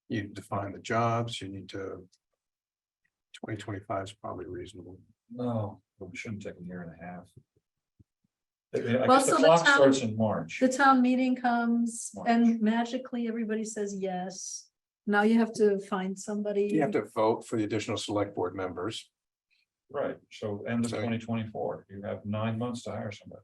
B: You define the jobs, you need to. 2025 is probably reasonable.
D: No, but we shouldn't take a year and a half. I mean, I
C: Well,
D: guess the
C: so the
D: clock
C: town-
D: starts in March.
C: The town meeting comes
D: March.
C: and magically everybody says yes. Now you have to find somebody.
B: You have to vote for the additional select board members.
D: Right, so end of
B: So-
D: 2024, you have 9 months to hire somebody.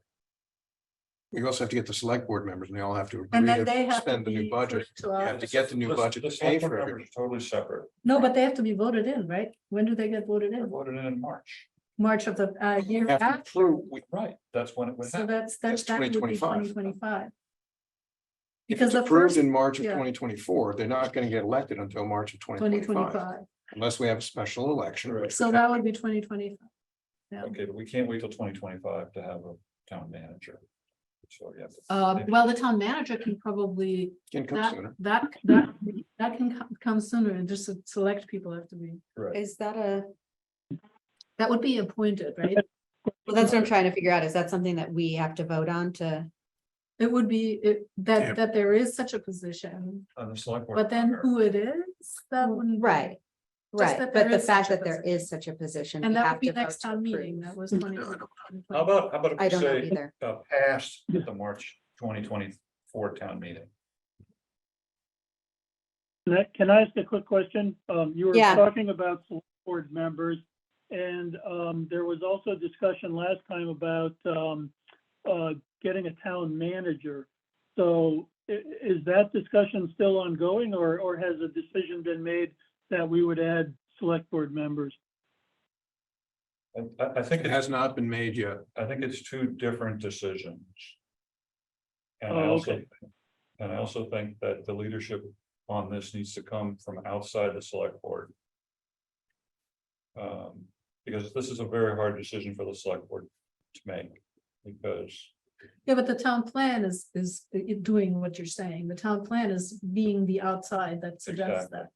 B: We also have to get the select board members and they all have to
C: And
B: agree
C: then
B: to
C: they have to
B: spend the new
C: be
B: budget.
C: put to
B: You have
C: office.
B: to get the new budget to pay
D: select
B: for
D: board
B: everything.
D: members are totally separate.
C: No, but they have to be voted in, right? When do they get voted
D: They're
C: in?
D: voted in March.
C: March of the year
B: Have to
C: after.
B: approve-
D: Right, that's when it would
C: So
D: happen.
C: that's
B: That's
C: that would be
B: 2025.
C: 2025.
B: If
C: Because
B: it's
C: the
B: approved
C: first
B: in March of
C: yeah.
B: 2024, they're not gonna get elected until March of 2025,
C: 2025.
B: unless we have a special election.
D: Right.
B: which
C: So
B: we
C: that
B: have.
C: would be 2025. Yeah.
D: Okay, but we can't wait till 2025 to have a town manager. So, yeah.
C: Well, the town manager can probably,
B: Can come
C: that,
B: sooner.
C: that can come sooner, and just select people have to be,
D: Right.
A: Is that a,
C: that would be appointed, right?
A: well, that's what I'm trying to figure out. Is that something that we have to vote on to?
C: It would be,
B: Yeah.
C: that there is such a position,
D: On the select board.
C: but then who it is, that wouldn't. be-
A: Right,
C: Just
A: right.
C: that
A: But
C: there
A: the
C: is
A: fact
C: such a
A: that there
C: position.
A: is such a position.
C: And
A: we
C: that
A: have
C: would be
A: to vote
C: next
A: to
C: town meeting,
A: approve.
C: that was
B: No,
C: 20.
D: How about if
A: I
D: we
A: don't know
D: say,
A: either.
D: past the March 2024 town meeting?
E: Can I ask a quick question? You were
A: Yeah.
E: talking about select board members, and there was also discussion last time about getting a town manager. So is that discussion still ongoing, or has a decision been made that we would add select board members?
D: I think
B: It has not been made yet.
D: I think it's two different decisions. And
E: Oh, okay.
D: I also think that the leadership on this needs to come from outside the select board. Because this is a very hard decision for the select board to make, because
C: Yeah, but the town plan is doing what you're saying. The town plan is being the outside that suggests
D: Exactly.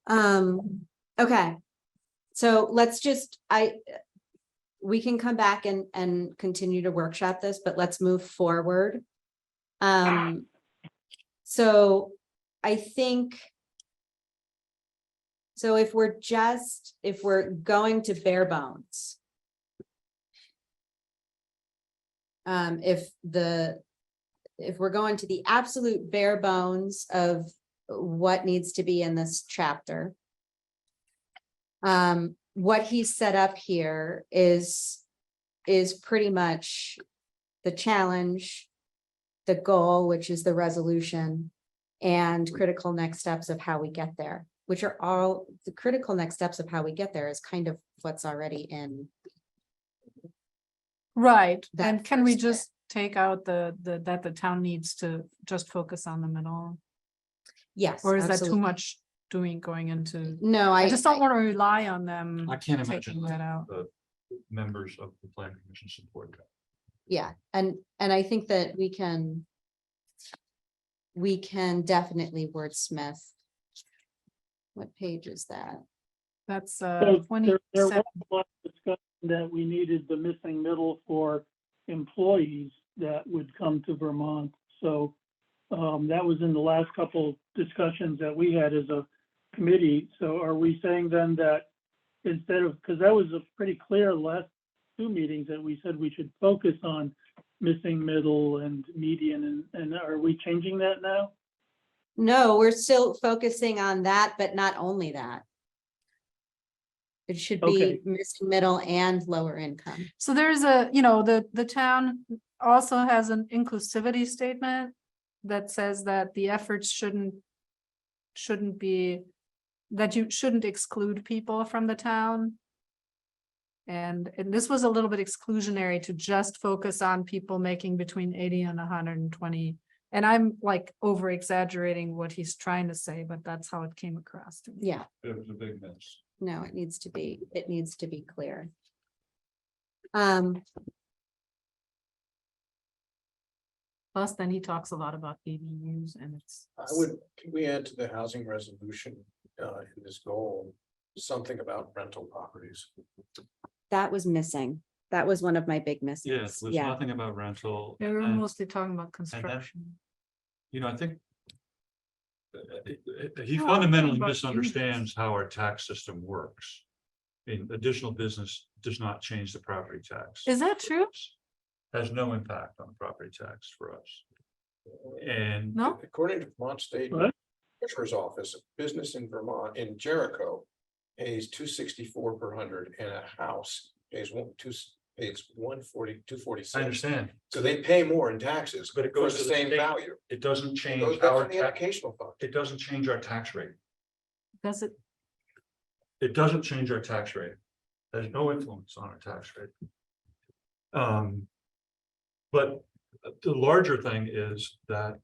C: that.
A: Okay. So let's just, we can come back and continue to workshop this, but let's move forward. So I think. So if we're going to bare bones. If we're going to the absolute bare bones of what needs to be in this chapter. What he's set up here is pretty much the challenge, the goal, which is the resolution, and critical next steps of how we get there, which are all the critical next steps of how we get there is kind of what's already in.
C: Right,
A: That
C: and can we
A: first bit.
C: just take out that the town needs to just focus on the middle?
A: Yes.
C: Or is that too
A: absolutely.
C: much going into?
A: No,
C: I just don't want to rely on them.
D: I can't
C: taking
D: imagine
C: that out.
D: the members of the planning commission support that.
A: Yeah, and I think that we can definitely wordsmith. What page is that?
C: That's
E: So there was
C: 27.
E: a lot of discussion that we needed the missing middle for employees that would come to Vermont. So that was in the last couple discussions that we had as a committee. So are we saying then that instead of, because that was a pretty clear last two meetings that we said we should focus on missing middle and median, and are we changing that now?
A: No, we're still focusing on that, but not only that. It should be
E: Okay.
A: missing middle and lower income.
C: So there's the town also has an inclusivity statement that says that the efforts shouldn't be, that you shouldn't exclude people from the town. And this was a little bit exclusionary to just focus on people making between 80 and 120. And I'm like over exaggerating what he's trying to say, but that's how it came across to me.
A: Yeah,
D: It was a big miss.
A: no, it needs to be clear.
C: Plus, then he talks a lot about ADUs and it's.
B: Can we add to the housing resolution, in this goal, something about rental properties?
A: That was missing. That was one of my big misses.
D: Yes, there's
A: Yeah,
D: nothing about rental.
C: They were
D: and,
C: mostly talking about construction.
D: I think. He
C: Oh,
D: fundamentally
C: about
D: misunderstands how our tax system works. In additional business does not change the property tax.
C: Is that true?
D: Has no impact on property tax for us. And
C: No?
B: According to Vermont State
E: What?
B: Treasurer's Office, a business in Vermont, in Jericho, pays $264 per hundred, and a house pays $246.
D: I understand,
B: So they pay more in taxes,
D: but it
B: for
D: goes
B: the
D: to the
B: same
D: state.
B: value.
D: It doesn't
B: It
D: change
B: goes back
D: our
B: from the
D: tax.
B: educational fund.
D: It doesn't change our tax rate.
C: Does it?
D: It doesn't change our tax rate. There's no influence on our tax rate. But the larger thing is that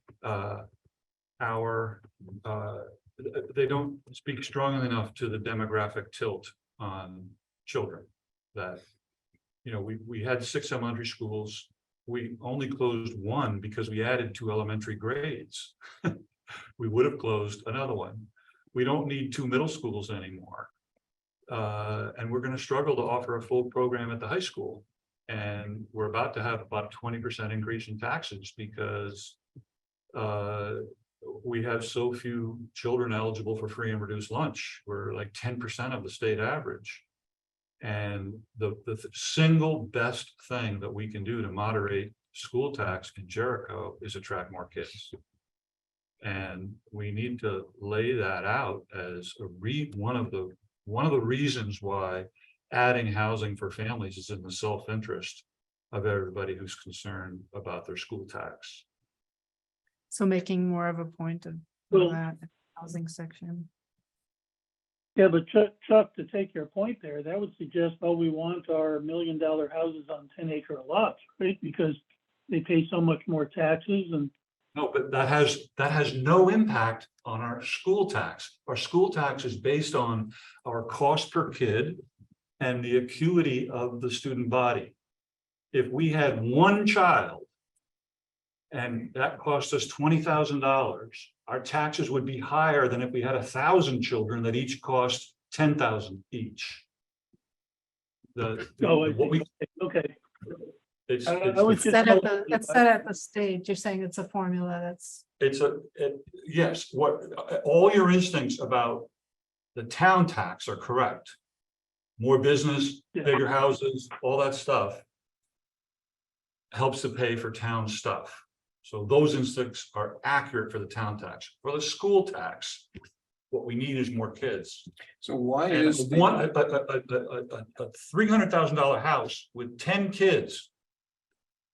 D: they don't speak strongly enough to the demographic tilt on children. That, we had 6 elementary schools we only closed one because we added 2 elementary grades. We would have closed another one. We don't need 2 middle schools anymore. And we're going to struggle to offer a full program at the high school. And we're about to have about 20% increase in taxes because we have so few children eligible for free and reduced lunch. We're like 10% of the state average. And the single best thing that we can do to moderate school tax in Jericho is attract more kids. And we need to lay that out as one of the reasons why adding housing for families is in the self-interest of everybody who's concerned about their school tax.
C: So making more of a point of
E: Well-
C: that housing section.
E: Yeah, but Chuck, to take your point there, that would suggest all we want are $1 million houses on 10-acre lots, right? Because they pay so much more taxes and,
D: No, but that has no impact on our school tax. Our school tax is based on our cost per kid and the acuity of the student body. If we had one child and that cost us $20,000, our taxes would be higher than if we had 1,000 children that each cost $10,000 each.
E: okay.
D: It's
E: I was
C: It's
E: just
C: set at
E: hoping-
C: it's set at the stage. You're saying it's a formula that's,
D: yes, all your instincts about the town tax are correct. More business,
E: Yeah.
D: bigger houses, all that stuff helps to pay for town stuff. So those instincts are accurate for the town tax. For the school tax, what we need is more kids.
B: So why
D: And
B: is
D: a $300,000 house with 10 kids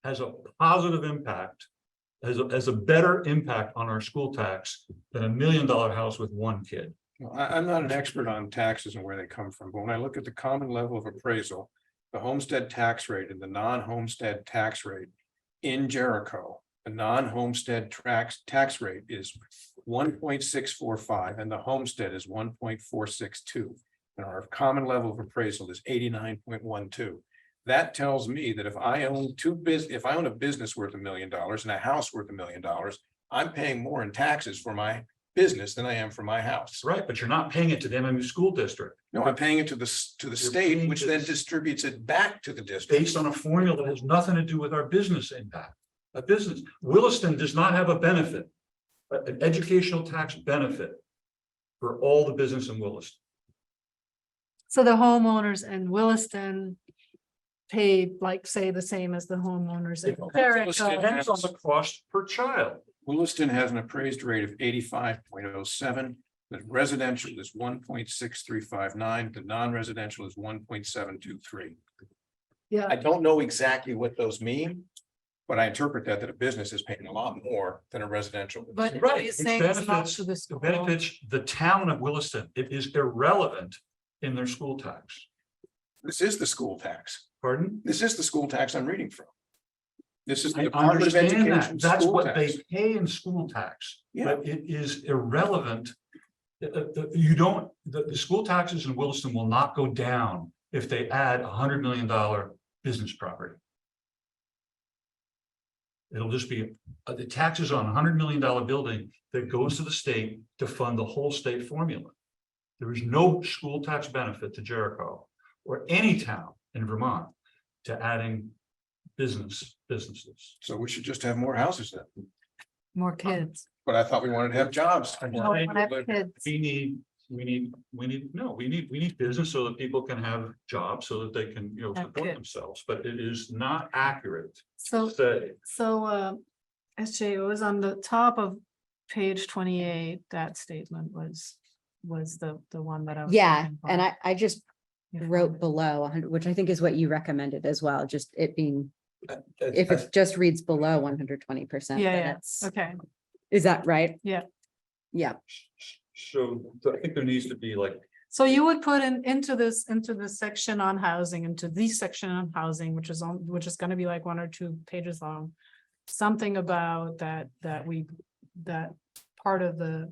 D: has a positive impact, has a better impact on our school tax than $1 million house with 1 kid.
B: I'm not an expert on taxes and where they come from, but when I look at the common level of appraisal, the homestead tax rate and the non-homestead tax rate in Jericho, the non-homestead tax rate is 1.645 and the homestead is 1.462. And our common level of appraisal is 89.12. That tells me that if I own a business worth $1 million and a house worth $1 million, I'm paying more in taxes for my business than I am for my house.
D: Right, but you're not paying it to the MMU school district.
B: No, I'm paying it to the state,
D: paying
B: which
D: to
B: then
D: the-
B: distributes it back to the district.
D: Based on a formula that has nothing to do with our business impact. A business, Williston does not have a benefit, an educational tax benefit for all the business in Williston.
C: so the homeowners in Williston pay like, say, the same as the homeowners in
B: Williston
C: Jericho.
D: Depends on the cost per child.
B: Williston has an appraised rate of 85.07. The residential is 1.6359. The non-residential is 1.723.
C: Yeah.
B: I don't know exactly what those mean, but I interpret that a business is paying a lot more than a residential.
C: But
D: Right,
C: he's
D: which
C: saying it's not
D: benefits,
C: to the
D: it
C: school.
D: benefits the town of Williston. It is irrelevant in their school tax.
B: This is the school tax.
D: Pardon?
B: This is the school tax I'm reading from. This is the
D: I
B: Department of
D: understand
B: Education.
D: that. That's
B: school
D: what they
B: tax.
D: pay in school tax,
B: Yeah.
D: but it is irrelevant. You don't, the school taxes in Williston will not go down if they add $100 million business property. It'll just be the taxes on $100 million building that goes to the state to fund the whole state formula. There is no school tax benefit to Jericho or any town in Vermont to adding businesses.
B: So we should just have more houses then.
C: More kids.
B: But I thought we wanted to have jobs.
C: No, we wanna have kids.
D: We need business so that people can have jobs so that they can,
C: Have
D: support
C: kids.
D: themselves, but it is not accurate
C: So,
D: to say.
C: SJ, it was on the top of page 28, that statement was the one that I was.
A: Yeah,
C: looking for.
A: and I just
C: You found
A: wrote
C: it.
A: below 100, which I think is what you recommended as well, just it being, if
B: That's-
A: it just reads below 120%.
C: Yeah,
A: then
C: yeah,
A: it's-
C: okay,
A: Is that right?
C: Yeah.
A: Yeah,
D: So I think there needs to be like,
C: so you would put into this section on housing, into the section on housing, which is gonna be like 1 or 2 pages long. Something about that part of the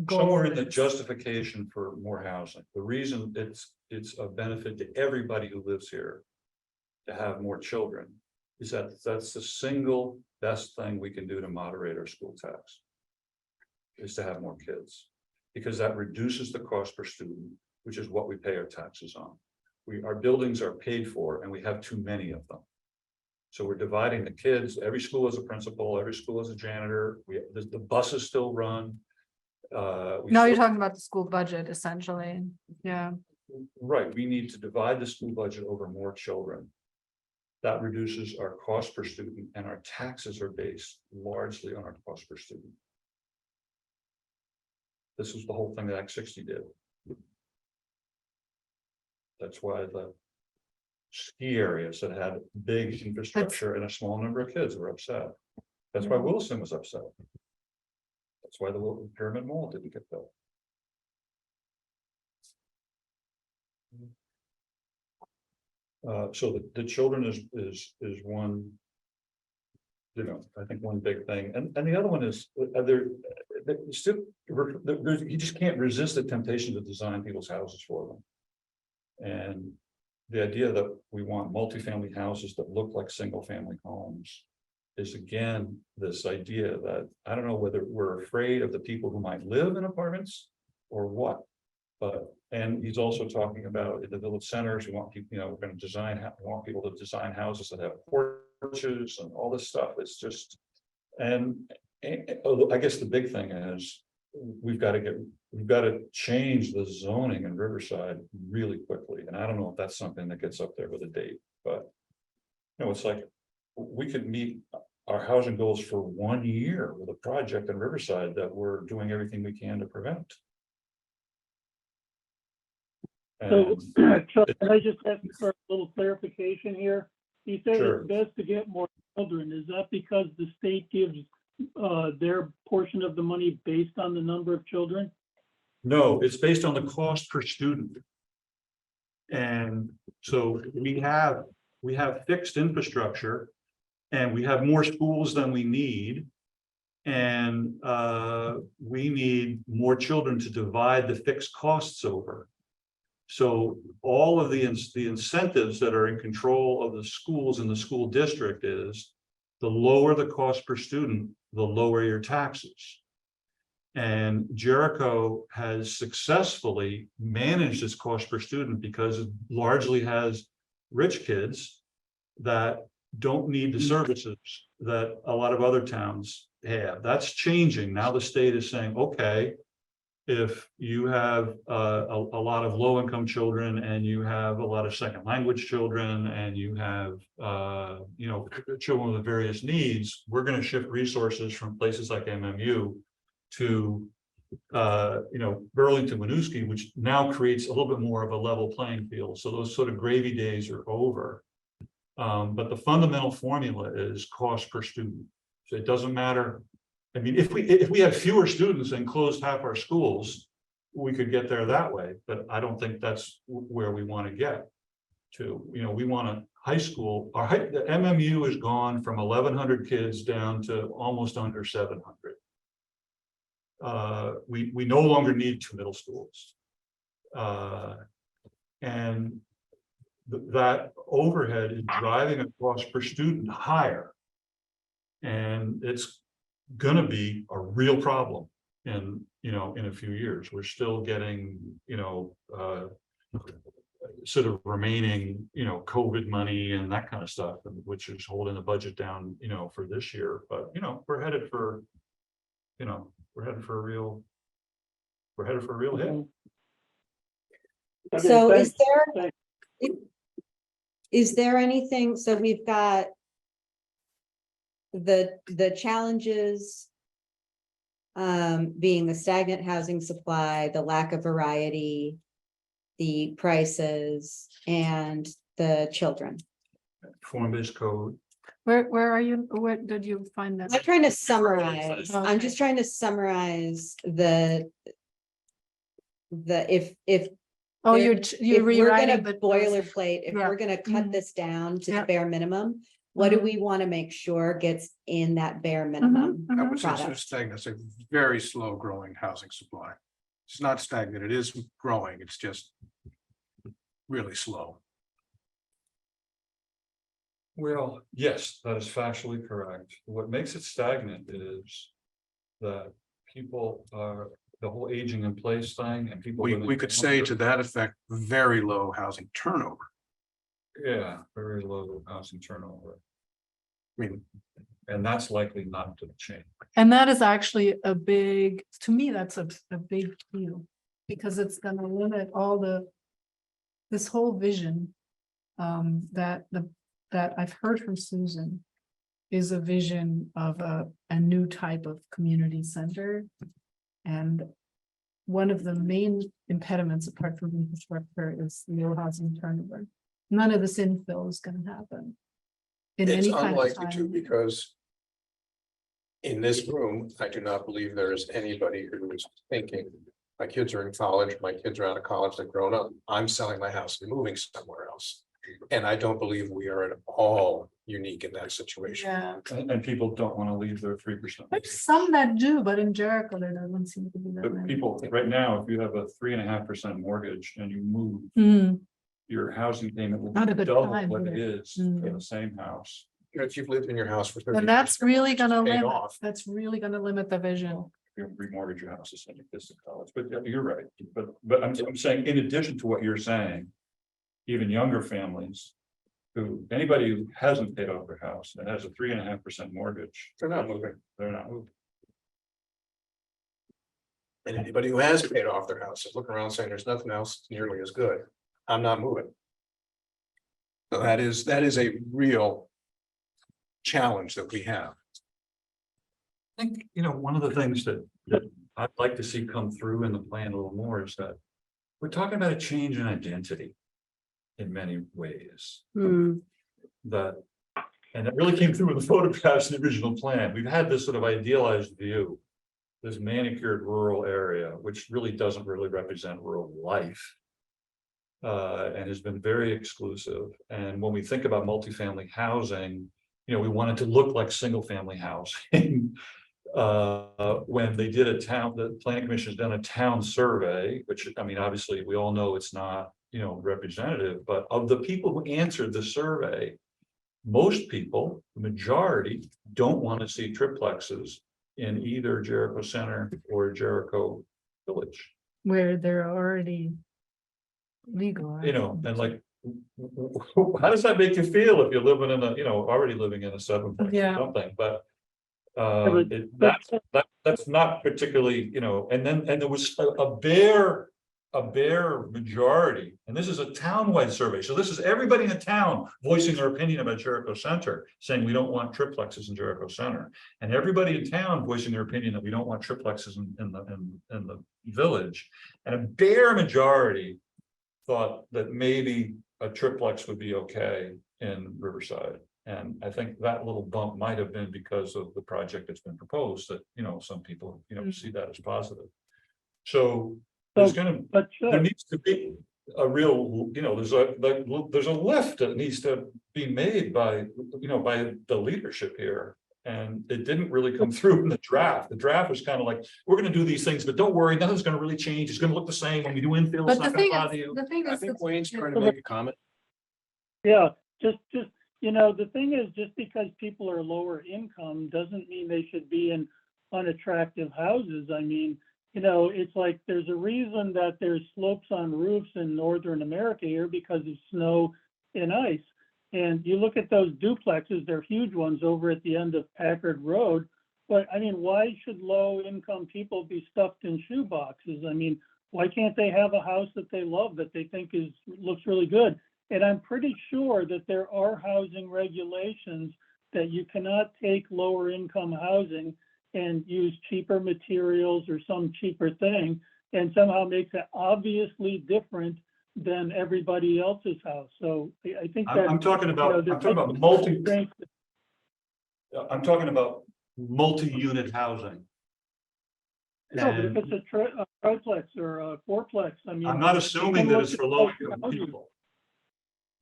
C: goal.
D: somewhere in the
C: is-
D: justification for more housing, the reason it's a benefit to everybody who lives here to have more children is that that's the single best thing we can do to moderate our school tax. Is to have more kids, because that reduces the cost per student, which is what we pay our taxes on. Our buildings are paid for and we have too many of them. So we're dividing the kids, every school has a principal, every school has a janitor, the buses still run.
C: No, you're talking about the school budget essentially. Yeah.
D: Right, we need to divide the school budget over more children. That reduces our cost per student, and our taxes are based largely on our cost per student. This is the whole thing that Act 60 did. That's why the ski areas that had big infrastructure and a small number of kids were upset. That's why Wilson was upset. That's why the Pyramid Mall didn't get built. So the children is one, you know, I think one big thing, and the other one is you just can't resist the temptation to design people's houses for them. And the idea that we want multifamily houses that look like single family homes is again this idea that I don't know whether we're afraid of the people who might live in apartments or what. But, and he's also talking about in the village centers, we want people, you know, we're going to design, we want people to design houses that have porches and all this stuff. It's just, and I guess the big thing is we've got to change the zoning in Riverside really quickly. And I don't know if that's something that gets up there with a date, but you know, it's like we could meet our housing goals for 1 year with a project in Riverside that we're doing everything we can to prevent.
E: So,
D: And
E: Chuck, can I just ask for a little clarification here? He said
D: Sure.
E: it's best to get more children. Is that because the state gives their portion of the money based on the number of children?
D: no, it's based on the cost per student. And so we have fixed infrastructure and we have more schools than we need. And we need more children to divide the fixed costs over. So all of the incentives that are in control of the schools in the school district is the lower the cost per student, the lower your taxes. And Jericho has successfully managed its cost per student because it largely has rich kids that don't need the services that a lot of other towns have. That's changing. Now the state is saying, okay, if you have a lot of low-income children and you have a lot of second language children and you have you know, children with various needs, we're going to shift resources from places like MMU to you know, Burlington Winooski, which now creates a little bit more of a level playing field. So those sort of gravy days are over. But the fundamental formula is cost per student. So it doesn't matter. I mean, if we had fewer students and closed half our schools, we could get there that way. But I don't think that's where we want to get to. You know, we want a high school. The MMU has gone from 1,100 kids down to almost under 700. We no longer need 2 middle schools, and that overhead is driving a cost per student higher, and it's going to be a real problem in, you know, in a few years. We're still getting, you know, sort of remaining, you know, COVID money and that kind of stuff, which is holding the budget down, you know, for this year. But you know, we're headed for a real hit.
E: Okay,
A: So
E: thanks.
A: is there anything, so we've got the challenges being the stagnant housing supply, the lack of variety, the prices, and the children.
D: Form-based code.
C: Where are you? Where did you find that?
A: I'm trying to summarize, I'm
C: Okay.
A: just trying to summarize the if
C: Oh,
A: there-
C: you're
A: if we're gonna
C: rewriting the
A: boilerplate, if
C: Yeah.
A: we're gonna cut
C: Mhm.
A: this down to the
C: Yeah.
A: bare minimum, what do
C: Mhm.
A: we want to make sure gets in that bare minimum?
B: I
C: Mhm.
B: would say it's
A: Product.
B: stagnant. It's a very slow growing housing supply. It's not stagnant. It is growing. It's just really slow.
D: Well, yes, that is factually correct. What makes it stagnant is that people are, the whole aging in place thing and people.
B: We could say to that effect, very low housing turnover.
D: Yeah, very low housing turnover,
B: I mean,
D: and that's likely not to change.
C: And that is actually a big, to me, that's a big deal. Because it's gonna limit all this whole vision. That I've heard from Susan. Is a vision of a new type of community center. And one of the main impediments, apart from infrastructure, is low housing turnover. None of this infill is gonna happen. In
B: it's
C: any kind of
B: unlikely to,
C: time.
B: because in this room, I do not believe there is anybody who is thinking, my kids are in college, my kids are out of college, they've grown up, I'm selling my house and moving somewhere else. And I don't believe we are at all unique in that situation.
C: Yeah,
D: And people don't want to leave their 3%.
C: there's some that do, but in Jericho, there doesn't seem to be that
D: But
C: many.
D: people, right now, if you have a 3.5% mortgage and you move,
C: Mm,
D: your housing payment will
C: Not a
D: be
C: good
D: double
C: time,
D: what
C: is
D: it
C: it?
D: is for the same house.
B: If you've lived in your house for 30
C: And that's
B: years,
C: really
B: it's
C: gonna
B: paid
C: limit,
B: off.
C: that's really gonna limit the vision.
D: If you remortgage your house to send your kids to college, but yeah, you're right. But I'm saying, in addition to what you're saying, even younger families. Anybody who hasn't paid off their house and has a 3.5% mortgage.
B: They're not moving.
D: They're not moving.
B: And anybody who has paid off their house is looking around saying there's nothing else nearly as good. I'm not moving. So that is a real challenge that we have.
D: I think, one of the things that I'd like to see come through in the plan a little more is that we're talking about a change in identity in many ways.
A: Hmm,
D: And it really came through in the photographs in the original plan. We've had this sort of idealized view, this manicured rural area, which really doesn't really represent rural life. And has been very exclusive. And when we think about multifamily housing, we want it to look like single family housing. When they did the planning commission has done a town survey, which, I mean, obviously we all know it's not, representative, but of the people who answered the survey, most people, the majority, don't want to see triplexes in either Jericho Center or Jericho Village.
C: Where they're already legal.
D: And like, how does that make you feel if you're living in already living in a 7-point
C: Yeah.
D: something, but
E: but-
D: that's not particularly, and there was a bare majority, and this is a townwide survey. So this is everybody in the town voicing their opinion about Jericho Center, saying we don't want triplexes in Jericho Center, and everybody in town voicing their opinion that we don't want triplexes in the village, and a bare majority thought that maybe a triplex would be okay in Riverside. And I think that little bump might have been because of the project that's been proposed that, some people, see that as positive. So there's
E: But
D: there needs to be a real, there's a lift that needs to be made by the leadership here. And it didn't really come through in the draft. The draft was kind of like, we're going to do these things, but don't worry, nothing's going to really change. It's going to look the same when we do infill.
C: But
D: It's
C: the
D: not going
C: thing
D: to bother
C: is,
D: you.
C: the thing
B: I
C: is,
B: think
C: it's-
B: Wayne's trying to make a comment.
E: yeah, just, the thing is, just because people are lower income doesn't mean they should be in unattractive houses. I mean, it's like there's a reason that there's slopes on roofs in Northern America here because of snow and ice. And you look at those duplexes, they're huge ones over at the end of Packard Road. But I mean, why should low income people be stuffed in shoe boxes? I mean, why can't they have a house that they love, that they think looks really good? And I'm pretty sure that there are housing regulations that you cannot take lower income housing and use cheaper materials or some cheaper thing and somehow makes it obviously different than everybody else's house. So I think that
D: I'm talking about, I'm talking about multi-unit housing.
E: No, but if
D: And
E: it's a triplex or a fourplex, I mean.
D: I'm not assuming that it's for low
E: housing.
D: income people.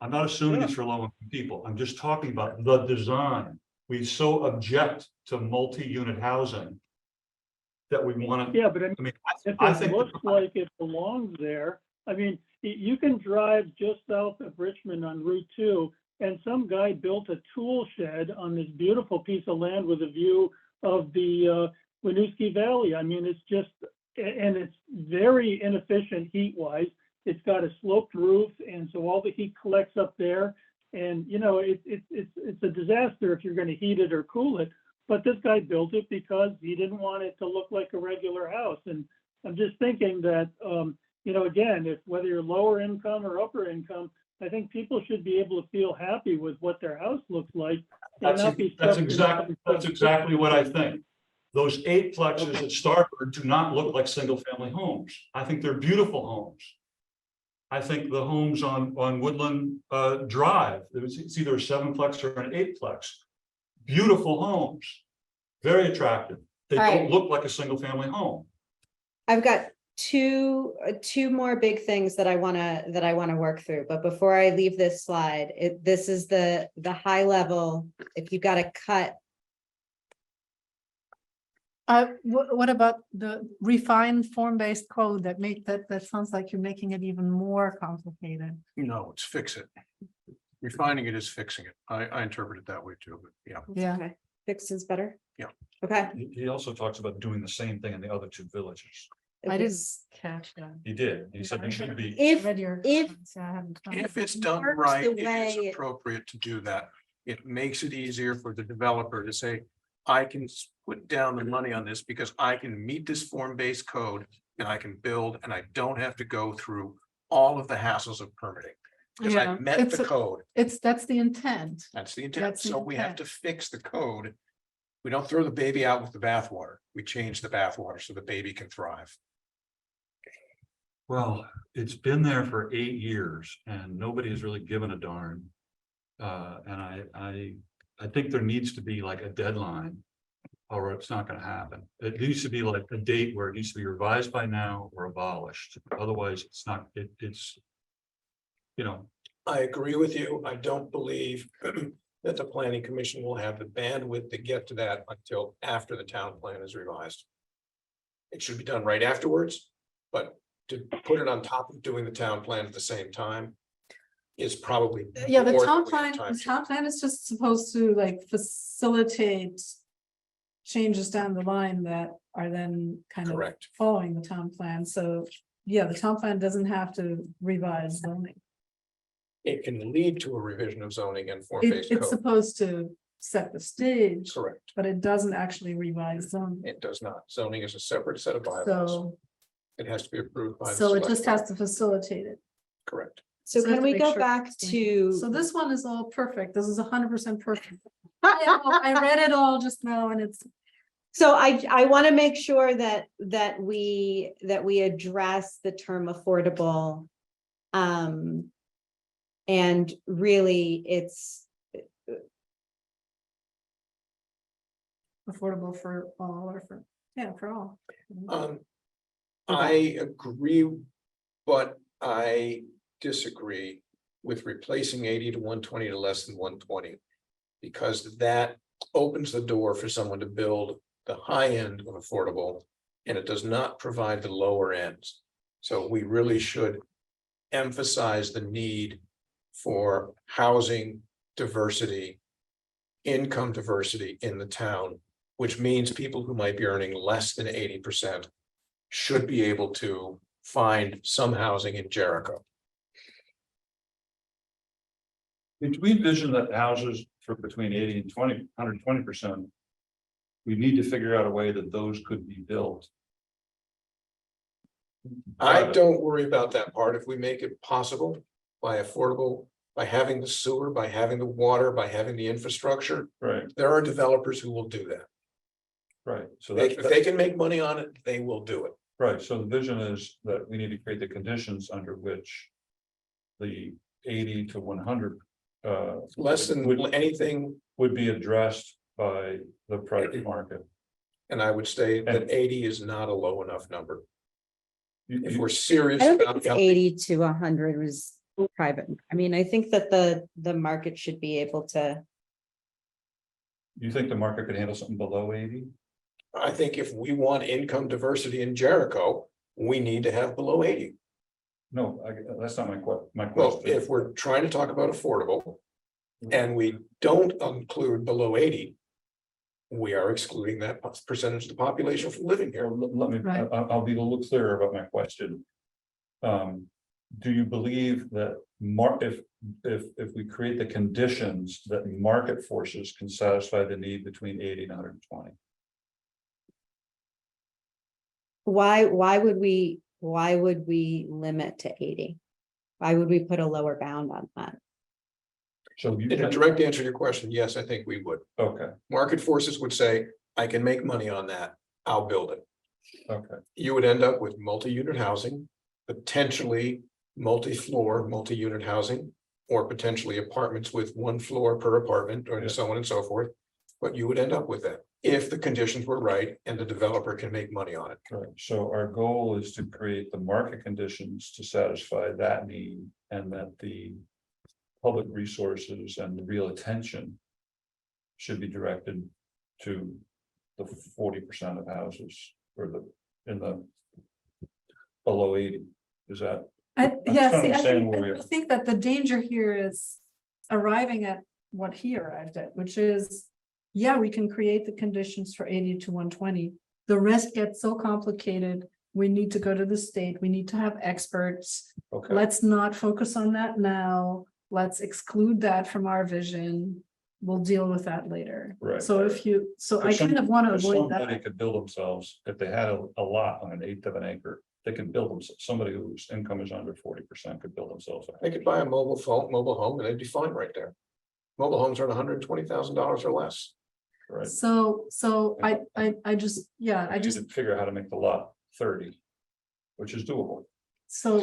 D: I'm not assuming it's for low income people. I'm just talking about the design. We so object to multi-unit housing that we want to,
E: Yeah, but
D: I mean,
E: if
D: I
E: it
D: think.
E: looks like it belongs there, I mean, you can drive just south of Richmond on Route 2 and some guy built a tool shed on this beautiful piece of land with a view of the Winooski Valley. I mean, it's just, and it's very inefficient heat-wise. It's got a sloped roof, and so all the heat collects up there. And, you know, it's a disaster if you're going to heat it or cool it. But this guy built it because he didn't want it to look like a regular house. And I'm just thinking that, you know, again, if whether you're lower income or upper income, I think people should be able to feel happy with what their house looks like. And not be
D: That's
E: stuck
D: exactly what I think. Those 8-plexes at Starboard do not look like single-family homes. I think they're beautiful homes. I think the homes on Woodland Drive, it's either a 7-plex or an 8-plex. Beautiful homes, very attractive. They
A: All
D: don't
A: right.
D: look like a single-family home.
A: I've got two more big things that I wanna work through, but before I leave this slide, this is the high level, if you got to cut.
C: What about the refined form-based code that that sounds like you're making it even more complicated?
B: No, it's fix it. Refining it is fixing it. I interpret it that way too, but yeah.
C: Yeah.
A: Okay, fixed is better?
B: Yeah.
A: Okay.
D: He also talks about doing the same thing in the other 2 villages.
C: I didn't catch that.
D: He did. He said it should be.
A: If,
C: Read your
A: if-
C: comments, yeah, I haven't done
B: If
C: it.
B: it's done
A: works
B: right,
A: the
B: it
A: way
B: is
A: it-
B: appropriate to do that. It makes it easier for the developer to say, I can put down the money on this because I can meet this form-based code and I can build and I don't have to go through all of the hassles of permitting. Because I
C: Yeah,
B: met the code.
C: That's the intent.
B: That's the intent.
C: That's the
B: So we have to
C: intent.
B: fix the code. We don't throw the baby out with the bathwater. We change the bathwater so the baby can thrive.
D: Well, it's been there for 8 years and nobody has really given a darn. And I think there needs to be like a deadline. Or it's not gonna happen. It needs to be like a date where it needs to be revised by now or abolished. Otherwise, it's not, it's. You know,
B: I agree with you. I don't believe that the planning commission will have the bandwidth to get to that until after the town plan is revised. It should be done right afterwards, but to put it on top of doing the town plan at the same time is probably.
C: Yeah, the
B: more
C: town
B: than we
C: plan,
B: have time
C: the
B: to.
C: town plan is just supposed to like facilitate changes down the line that are then kind of
B: Correct.
C: following the town plan. So, yeah, the town plan doesn't have to revise zoning.
B: It can lead to a revision of zoning and form-based
C: It's
B: code.
C: supposed to set the stage,
B: Correct.
C: but it doesn't actually revise zoning.
B: It does not. Zoning is a separate set of bylaws.
C: So,
B: It has to be approved by. the
C: so it
B: select
C: just has
B: board.
C: to facilitate it.
B: Correct.
A: So
C: So we have
A: can
C: to
A: we
C: make
A: go
C: sure
A: back
C: it's
A: to?
C: So this one is all perfect. This is 100% perfect. I read it all just now and it's,
A: So I want to make sure that we address the term affordable. And really, it's
C: affordable for all or for, yeah, for all.
B: I agree, but I disagree with replacing 80 to 120 to less than 120. Because that opens the door for someone to build the high end of affordable, and it does not provide the lower ends. So we really should emphasize the need for housing diversity, income diversity in the town, which means people who might be earning less than 80% should be able to find some housing in Jericho.
D: if we envision that houses for between 80 and 120%. We need to figure out a way that those could be built.
B: I don't worry about that part. If we make it possible by affordable, by having the sewer, by having the water, by having the infrastructure,
D: Right,
B: there are developers who will do that.
D: right. So
B: If they can make money on it, they will do it.
D: right. So the vision is that we need to create the conditions under which the 80 to 100
B: Less than anything,
D: would be addressed by the private market.
B: and I would say that 80 is not a low enough number.
D: You-
B: If
D: you-
B: we're serious
A: I don't think
B: about.
A: it's 80 to 100 was private. I mean, I think that the market should be able to.
D: You think the market could handle something below 80?
B: I think if we want income diversity in Jericho, we need to have below 80.
D: No, that's not my
B: Well,
D: question.
B: if we're trying to talk about affordable, and we don't include below 80. We are excluding that percentage of the population from living here.
D: Let me,
C: Right.
D: I'll be a little clearer about my question. Do you believe that if we create the conditions that market forces can satisfy the need between 80 and 120?
A: Why would we limit to 80? Why would we put a lower bound on that?
D: So you
B: In a
D: can,
B: direct answer to your question, yes, I think we would.
D: okay,
B: Market forces would say, I can make money on that, I'll build it.
D: okay,
B: You would end up with multi-unit housing, potentially multi-floor, multi-unit housing, or potentially apartments with one floor per apartment, or
D: Yeah.
B: so on and so forth. But you would end up with that if the conditions were right and the developer can make money on it.
D: right. So our goal is to create the market conditions to satisfy that need, and that the public resources and the real attention should be directed to the 40% of houses or in the below 80. Is that?
C: Yeah,
D: trying to
C: see,
D: understand where we
C: I
D: are.
C: think that the danger here is arriving at what he arrived at, which is, yeah, we can create the conditions for 80 to 120. The rest gets so complicated. We need to go to the state. We need to have experts.
D: Okay,
C: Let's not focus on that now. Let's exclude that from our vision. We'll deal with that later.
D: Right,
C: So
D: right.
C: if you, so I
D: If
C: kind of want to
D: if
C: avoid
D: somebody
C: that.
D: could build themselves, if they had a lot on an eighth of an acre, they can build themselves, somebody whose income is under 40% could build themselves.
B: They could buy a mobile home, and they'd be fine right there. Mobile homes are $120,000 or less.
D: Right.
C: So I just, yeah, I
D: You
C: just,
D: need to figure out how to make the lot 30, which is doable.
C: so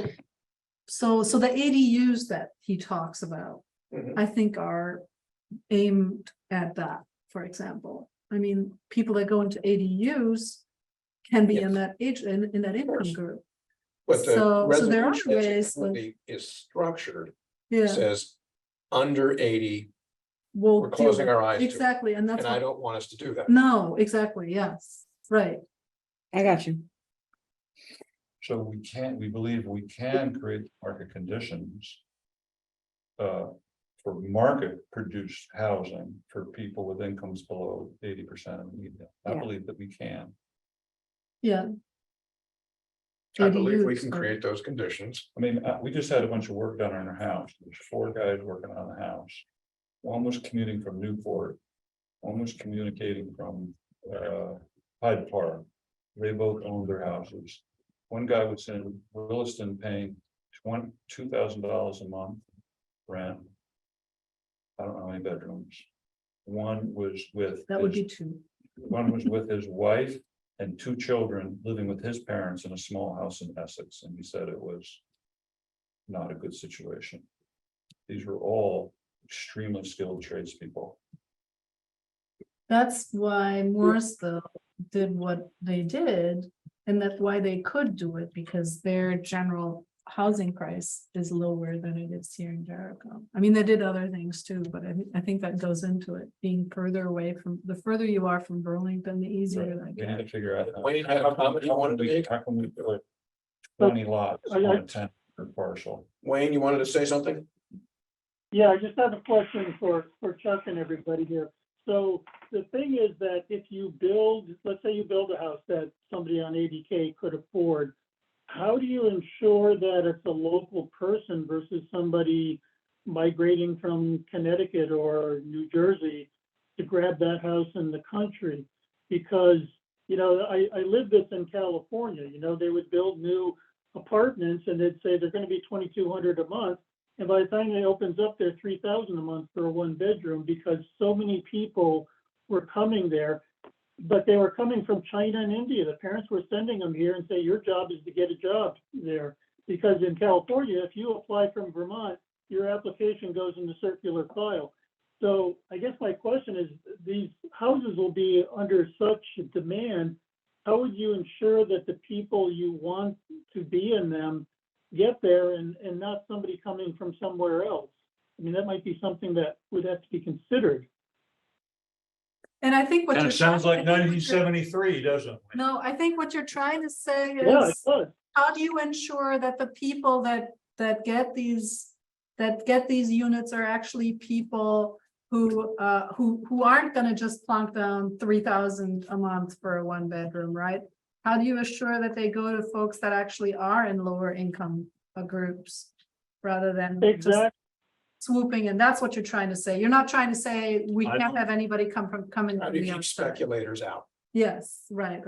C: the ADUs that he talks about,
B: Mhm.
C: I think are aimed at that, for example. I mean, people that go into ADUs can be in
B: Yes.
C: that age, in that income
B: course.
C: group.
B: But the
C: So there are
B: resolution as it
C: ways,
B: currently is structured,
C: Yeah,
B: says under 80,
C: we'll
B: we're
C: deal
B: closing
C: with-
B: our eyes to it.
C: exactly, and that's
B: and I
C: what,
B: don't want us to do that.
C: no, exactly, yes, right.
A: I got you.
D: So we believe we can create market conditions. For market produced housing for people with incomes below 80% of the median. I
A: Yeah.
D: believe that we can.
C: Yeah.
B: I believe we
C: ADUs,
B: can
C: right.
B: create those conditions.
D: I mean, we just had a bunch of work done on our house. There's 4 guys working on the house. One was commuting from Newport. One was communicating from Hyde Park. They both owned their houses. One guy was in Williston paying $2,000 a month rent. I don't know how many bedrooms. One was with.
C: That would
D: his-
C: be 2.
D: One was with his wife and 2 children living with his parents in a small house in Essex, and he said it was not a good situation. These were all extremely skilled tradespeople.
C: That's why Morrisville did what they did, and that's why they could do it, because their general housing price is lower than it is here in Jericho. I mean, they did other things too, but I think that goes into it, being further away from, the further you are from Burlington, the easier that
D: We need
C: gets.
D: to figure out.
B: Wayne, how many you wanted to make?
D: How can we do it? 20 lots on a 10 acre parcel.
B: Wayne, you wanted to say something?
E: Yeah, I just have a question for Chuck and everybody here. So the thing is that if you build, let's say you build a house that somebody on 80K could afford, how do you ensure that it's a local person versus somebody migrating from Connecticut or New Jersey to grab that house in the country? Because, I lived this in California, they would build new apartments and they'd say they're going to be $2,200 a month. And by the time it opens up, they're $3,000 a month for a 1-bedroom, because so many people were coming there. But they were coming from China and India. The parents were sending them here and say, your job is to get a job there. Because in California, if you apply from Vermont, your application goes in the circular file. So I guess my question is, these houses will be under such demand. How would you ensure that the people you want to be in them get there and not somebody coming from somewhere else? I mean, that might be something that would have to be considered.
C: And I think what
D: And
C: you're.
D: it sounds like
C: I think what you're-
D: 1973, doesn't it?
C: No, I think what you're trying to say
E: Yeah, it
C: is,
E: does.
C: how do you ensure that the people that get these that get these units are actually people who aren't gonna just plunk down 3,000 a month for a 1-bedroom, right? How do you assure that they go to folks that actually are in lower income groups rather than just
E: Exactly.
C: swooping in? That's what you're trying to say. You're not trying to say we
D: I
C: can't
D: don't-
C: have anybody come in.
B: How
C: from
B: do you
C: the
B: keep
C: outside.
B: speculators out?
C: Yes, right.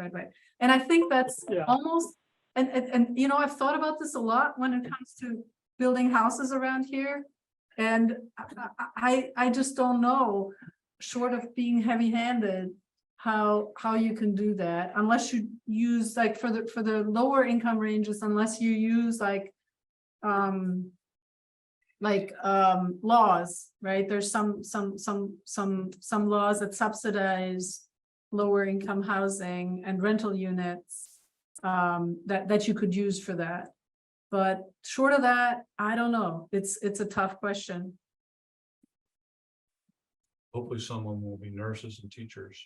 C: And I think that's
E: Yeah.
C: almost, and you know, I've thought about this a lot when it comes to building houses around here. And I just don't know, short of being heavy-handed, how you can do that unless you use like for the lower income ranges, unless you use like laws, right? There's some laws that subsidize lower income housing and rental units that you could use for that. But short of that, I don't know. It's a tough question.
D: Hopefully someone will be nurses and teachers.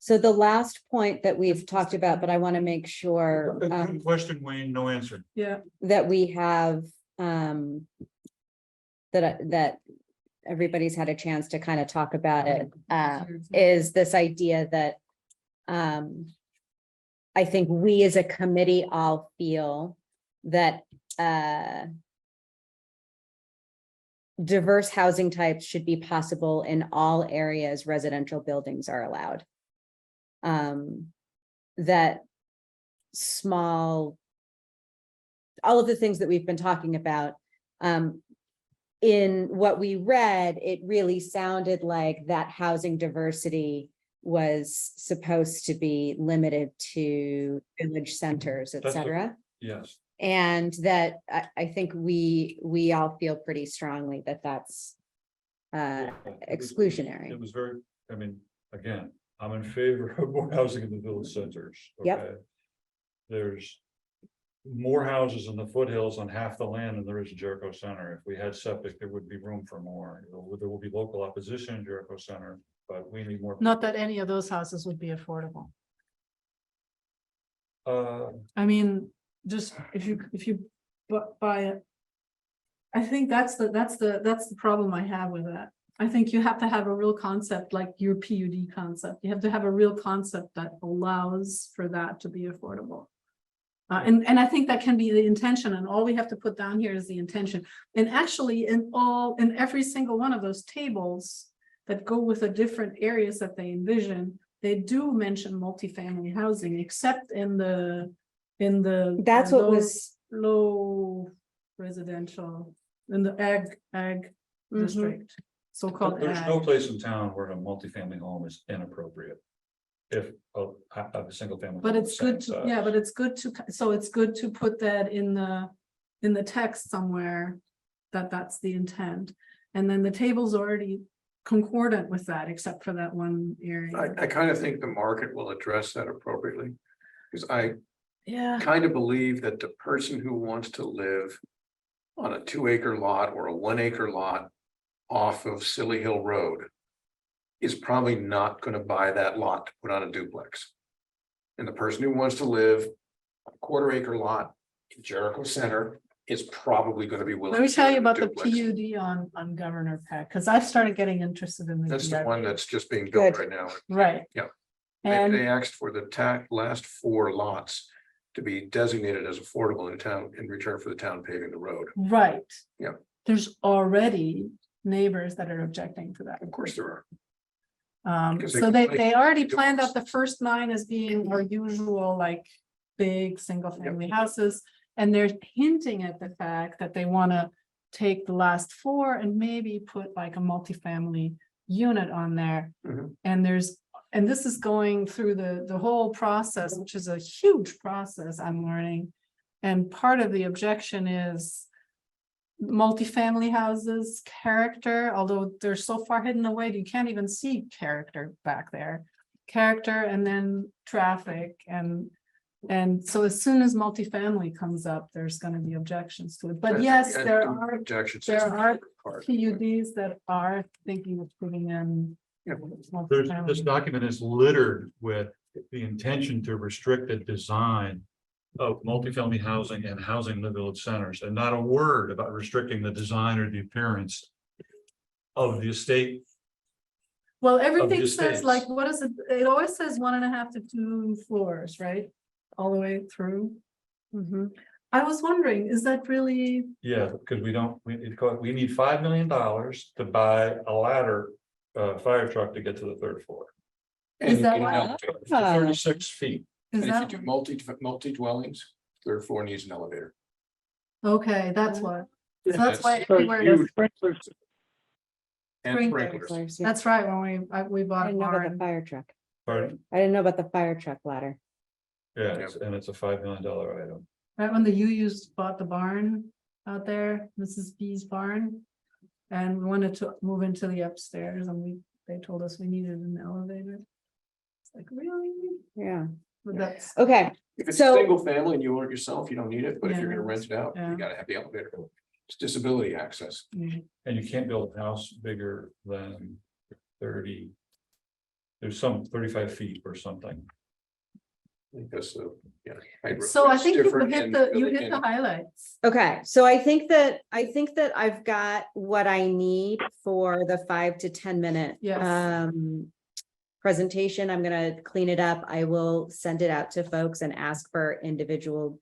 A: So the last point that we've talked about, but I want to make sure
D: Good question, Wayne, no answer.
C: Yeah.
A: that we have that everybody's had a chance to kind of talk about it, is this idea that I think we as a committee all feel that diverse housing types should be possible in all areas residential buildings are allowed. That small, all of the things that we've been talking about, in what we read, it really sounded like that housing diversity was supposed to be limited to village centers, et
D: That's what-
A: cetera.
D: Yes,
A: And that I think we all feel pretty strongly that that's exclusionary.
D: It was very, I mean, again, I'm in favor of more housing in the village centers.
A: Yep.
D: Okay? There's more houses in the foothills on half the land than there is in Jericho Center. If we had septic, there would be room for more. There will be local opposition in Jericho Center, but we need more.
C: Not that any of those houses would be affordable.
D: Uh,
C: I mean, just if you buy it. I think that's the problem I have with that. I think you have to have a real concept like your PUD concept. You have to have a real concept that allows for that to be affordable. And I think that can be the intention, and all we have to put down here is the intention. And actually in every single one of those tables that go with the different areas that they envision, they do mention multifamily housing, except in the
A: That's what was,
C: low residential, in the ag district, so-called
D: there's no
C: ag.
D: place in town where a multifamily home is inappropriate. If a single family.
C: But
D: home
C: it's
D: is
C: good
D: same
C: to, yeah,
D: size.
C: but it's good to, so it's good to put that in the text somewhere, that that's the intent. And then the table's already concordant with that, except for that one area.
B: I kind of think the market will address that appropriately. Because I
C: Yeah,
B: kind of believe that the person who wants to live on a 2-acre lot or a 1-acre lot off of Silly Hill Road is probably not going to buy that lot to put on a duplex. And the person who wants to live on a 1/4-acre lot in Jericho Center is probably going to be willing.
C: let me
B: to
C: tell
B: live
C: you
B: in a
C: about the
B: duplex.
C: PUD on Governor Peck, because I've started getting interested in the.
B: That's the
C: DRP.
B: one that's just being built
A: Good.
B: right now.
C: Right.
B: Yep.
C: And.
B: They asked for the last 4 lots to be designated as affordable in town in return for the town paving the road.
C: Right.
B: Yeah.
C: There's already neighbors that are objecting to that.
B: Of course there are. Because
C: So
B: they
C: they already
B: do
C: planned
B: this.
C: out the first 9 as being our usual, like, big single family houses. And they're hinting at the fact that they want to take the last 4 and maybe put like a multifamily unit on there.
B: Mhm.
C: And this is going through the whole process, which is a huge process, I'm learning. And part of the objection is multifamily houses, character, although they're so far hidden away, you can't even see character back there. Character and then traffic and so as soon as multifamily comes up, there's going to be objections to it. But yes,
B: Yeah,
C: there
B: the
C: are
B: objections.
C: there are
B: Part.
C: PUDs that are thinking of putting in.
B: Yeah.
D: This
C: multifamily.
D: document is littered with the intention to restrict a design of multifamily housing and housing in the village centers, and not a word about restricting the design or the appearance of the estate.
C: Well, everything
D: the
C: says
D: estates.
C: like, what is it? It always says 1.5 to 2 floors, right? All the way through.
A: Mhm.
C: I was wondering, is that really,
D: Yeah, because we need $5 million to buy a ladder, fire truck to get to the third floor.
C: Is that
B: you
C: why?
B: know,
A: Ah.
D: 36 feet.
C: is
B: And if you
C: that,
B: do multi dwellings, third floor needs an elevator.
C: okay, that's why. So
E: Yeah,
C: that's why
B: that's
C: everywhere,
B: huge.
E: Sprinklers.
B: And
C: Sprinklers.
B: sprinklers.
A: Yeah.
C: that's right, when we
A: I
C: bought a
A: didn't know about the
C: barn.
A: fire truck.
D: Pardon?
A: I didn't know about the fire truck ladder.
D: Yeah, and it's a $5 million item.
C: Right when the UUs bought the barn out there, Mrs. B's barn. And we wanted to move into the upstairs and they told us we needed an elevator. It's like, really?
A: Yeah.
C: But that's,
A: Okay.
B: If it's a
A: So-
B: single family and you own it yourself, you don't need it, but if you're
C: Yeah,
B: gonna rent it out,
C: yeah.
B: you gotta have the elevator. It's disability access.
D: And you can't build a house bigger than 30. There's some 35 feet or something.
B: Because
C: so I think you
B: different
C: hit
B: in-
C: the highlights.
A: Okay, so I think that I've got what I need for the 5 to 10 minute
C: Yes.
A: presentation. I'm gonna clean it up. I will send it out to folks and ask for individual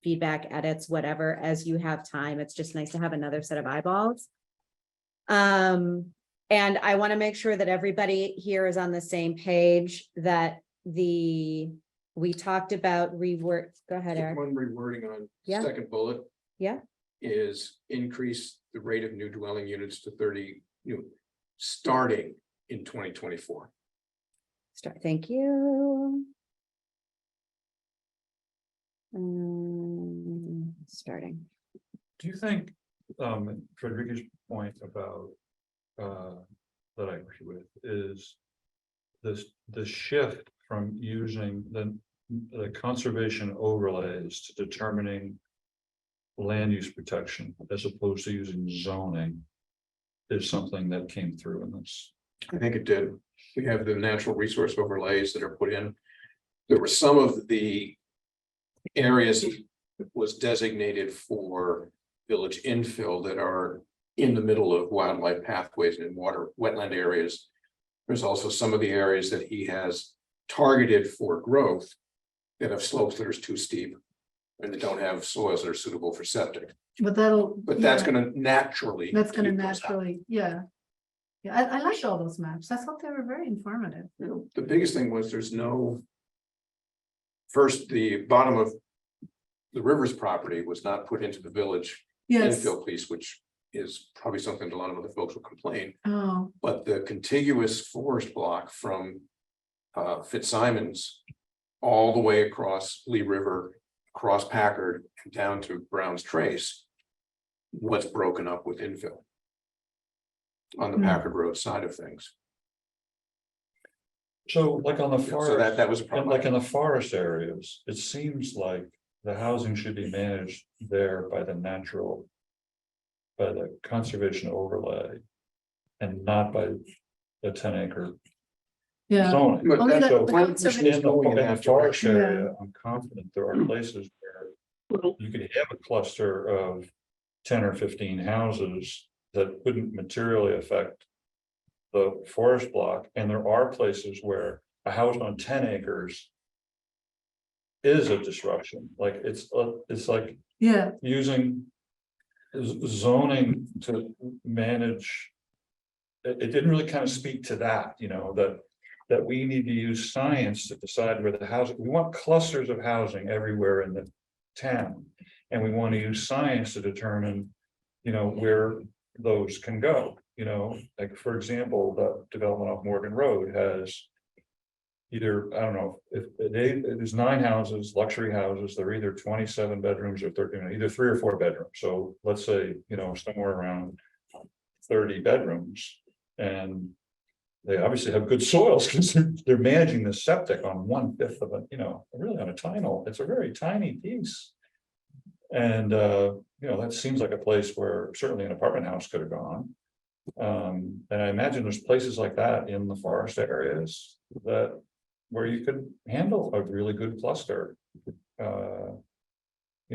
A: feedback, edits, whatever, as you have time. It's just nice to have another set of eyeballs. And I want to make sure that everybody here is on the same page, that we talked about rework. Go ahead, Eric.
B: One rewording on
A: Yeah.
B: second bullet.
A: Yeah.
B: Is increase the rate of new dwelling units to 30, starting in 2024.
A: Start, thank you. Starting.
D: Do you think, Frederica's point about, that I agree with, is the shift from using the conservation overlays to determining land use protection as opposed to using zoning is something that came through in this.
B: I think it did. We have the natural resource overlays that are put in. There were some of the areas that was designated for village infill that are in the middle of wildlife pathways and wetland areas. There's also some of the areas that he has targeted for growth that have slopes that are too steep and that don't have soils that are suitable for septic.
C: But
B: That's gonna naturally.
C: That's gonna
B: keep those out.
C: naturally, yeah. Yeah, I liked all those maps. I thought they were very informative.
B: The biggest thing was there's no. First, the bottom of the Rivers property was not put into the village
C: Yes,
B: infill piece, which is probably something a lot of other folks will complain.
C: oh,
B: But the contiguous forest block from Fitzsimons all the way across Lee River, across Packard and down to Brown's Trace was broken up with infill on the
C: Hmm.
B: Packard Road side of things.
D: So like on the
B: So
D: forest,
B: that was a problem.
D: like in the forest areas, it seems like the housing should be managed there by the conservation overlay. And not by the 10-acre
C: yeah.
D: zoning.
B: But
C: Only
B: that's
C: that
B: a-
C: the
B: plan
C: conservation-
B: commission is going in
D: In
B: that
D: the forest
B: direction.
D: area, I'm confident there are places where
E: Well,
D: you could have a cluster of 10 or 15 houses that wouldn't materially affect the forest block, and there are places where a house on 10 acres is a disruption, like it's like
C: Yeah,
D: using zoning to manage. It didn't really kind of speak to that, that we need to use science to decide where the housing, we want clusters of housing everywhere in the town. And we want to use science to determine, where those can go, like, for example, the development of Morgan Road has. Either, I don't know, if there's 9 houses, luxury houses, they're either 27 bedrooms or 13, either 3 or 4 bedrooms, so let's say, somewhere around 30 bedrooms. And they obviously have good soils because they're managing the septic on 1/5 of it, really on it's a very tiny piece. And that seems like a place where certainly an apartment house could have gone. And I imagine there's places like that in the forest areas where you could handle a really good cluster.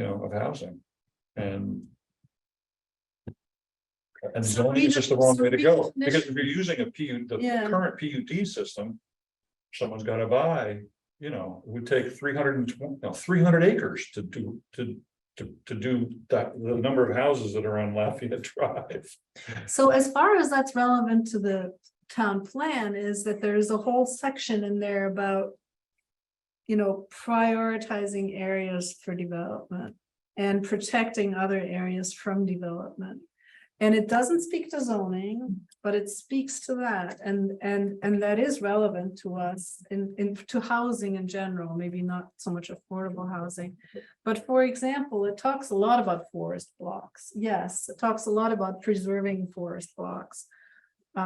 D: of housing. And
C: So
D: zoning is just the wrong way to go,
C: we-
D: because if you're using a PUD, the
C: Yeah.
D: current PUD system, someone's gotta buy, it would take 300 acres to do that, the number of houses that are on Lafayette Drive.
C: So as far as that's relevant to the town plan is that there's a whole section in there about. Prioritizing areas for development and protecting other areas from development. And it doesn't speak to zoning, but it speaks to that, and that is relevant to us to housing in general, maybe not so much affordable housing. But for example, it talks a lot about forest blocks. Yes, it talks a lot about preserving forest blocks.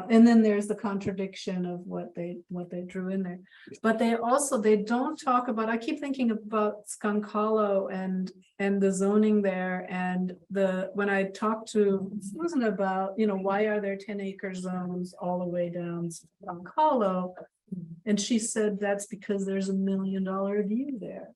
C: And then there's the contradiction of what they drew in there. But they don't talk about, I keep thinking about Skunk Hollow and the zoning there, and when I talked to Susan about, why are there 10-acre zones all the way down Skunk Hollow? And she said that's because there's $1 million view there.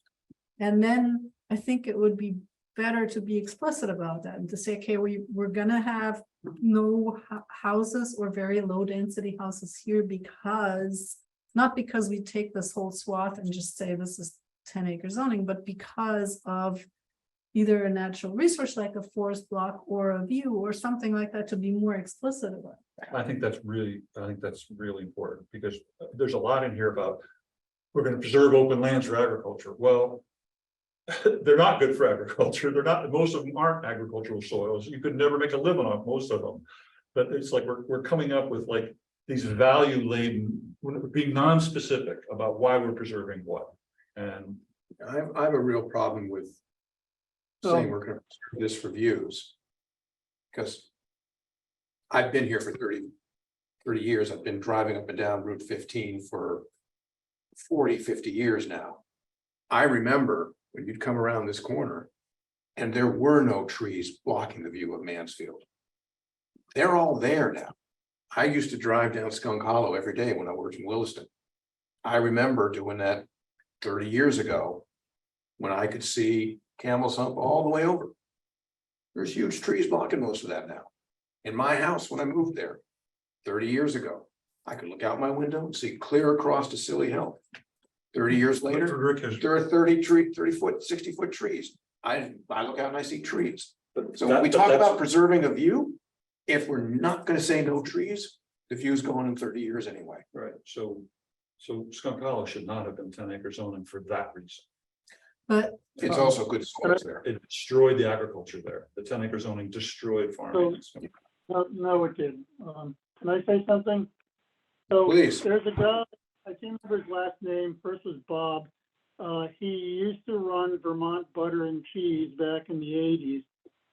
C: And then I think it would be better to be explicit about that and to say, okay, we're gonna have no houses or very low density houses here because, not because we take this whole swath and just say this is 10-acre zoning, but because of either a natural resource like a forest block or a view or something like that, to be more explicit about.
D: I think that's really important, because there's a lot in here about we're going to preserve open lands for agriculture. Well, they're not good for agriculture. Most of them aren't agricultural soils. You could never make a living off most of them. But it's like we're coming up with like these value laden, we're being non-specific about why we're preserving what. And
B: I have a real problem with saying we're gonna preserve this for views. Because I've been here for 30 years. I've been driving up and down Route 15 for 40, 50 years now. I remember when you'd come around this corner and there were no trees blocking the view of Mansfield. They're all there now. I used to drive down Skunk Hollow every day when I worked in Williston. I remember doing that 30 years ago when I could see Camel's Hump all the way over. There's huge trees blocking most of that now. In my house, when I moved there 30 years ago, I could look out my window and see clear across to Silly Hill. 30 years later, there are 30-foot, 60-foot trees. I look out and I see trees. So when we talk about preserving a view, if we're not going to say no trees, the view's going in 30 years anyway.
D: right, so Skunk Hollow should not have been 10-acre zoning for that reason.
C: But
B: It's also good soils there.
D: It destroyed the agriculture there. The 10-acre zoning destroyed farming.
E: No, it didn't. Can I say something? So
B: Please.
E: there's a guy, I can't remember his last name, first was Bob. He used to run Vermont Butter and Cheese back in the 80s.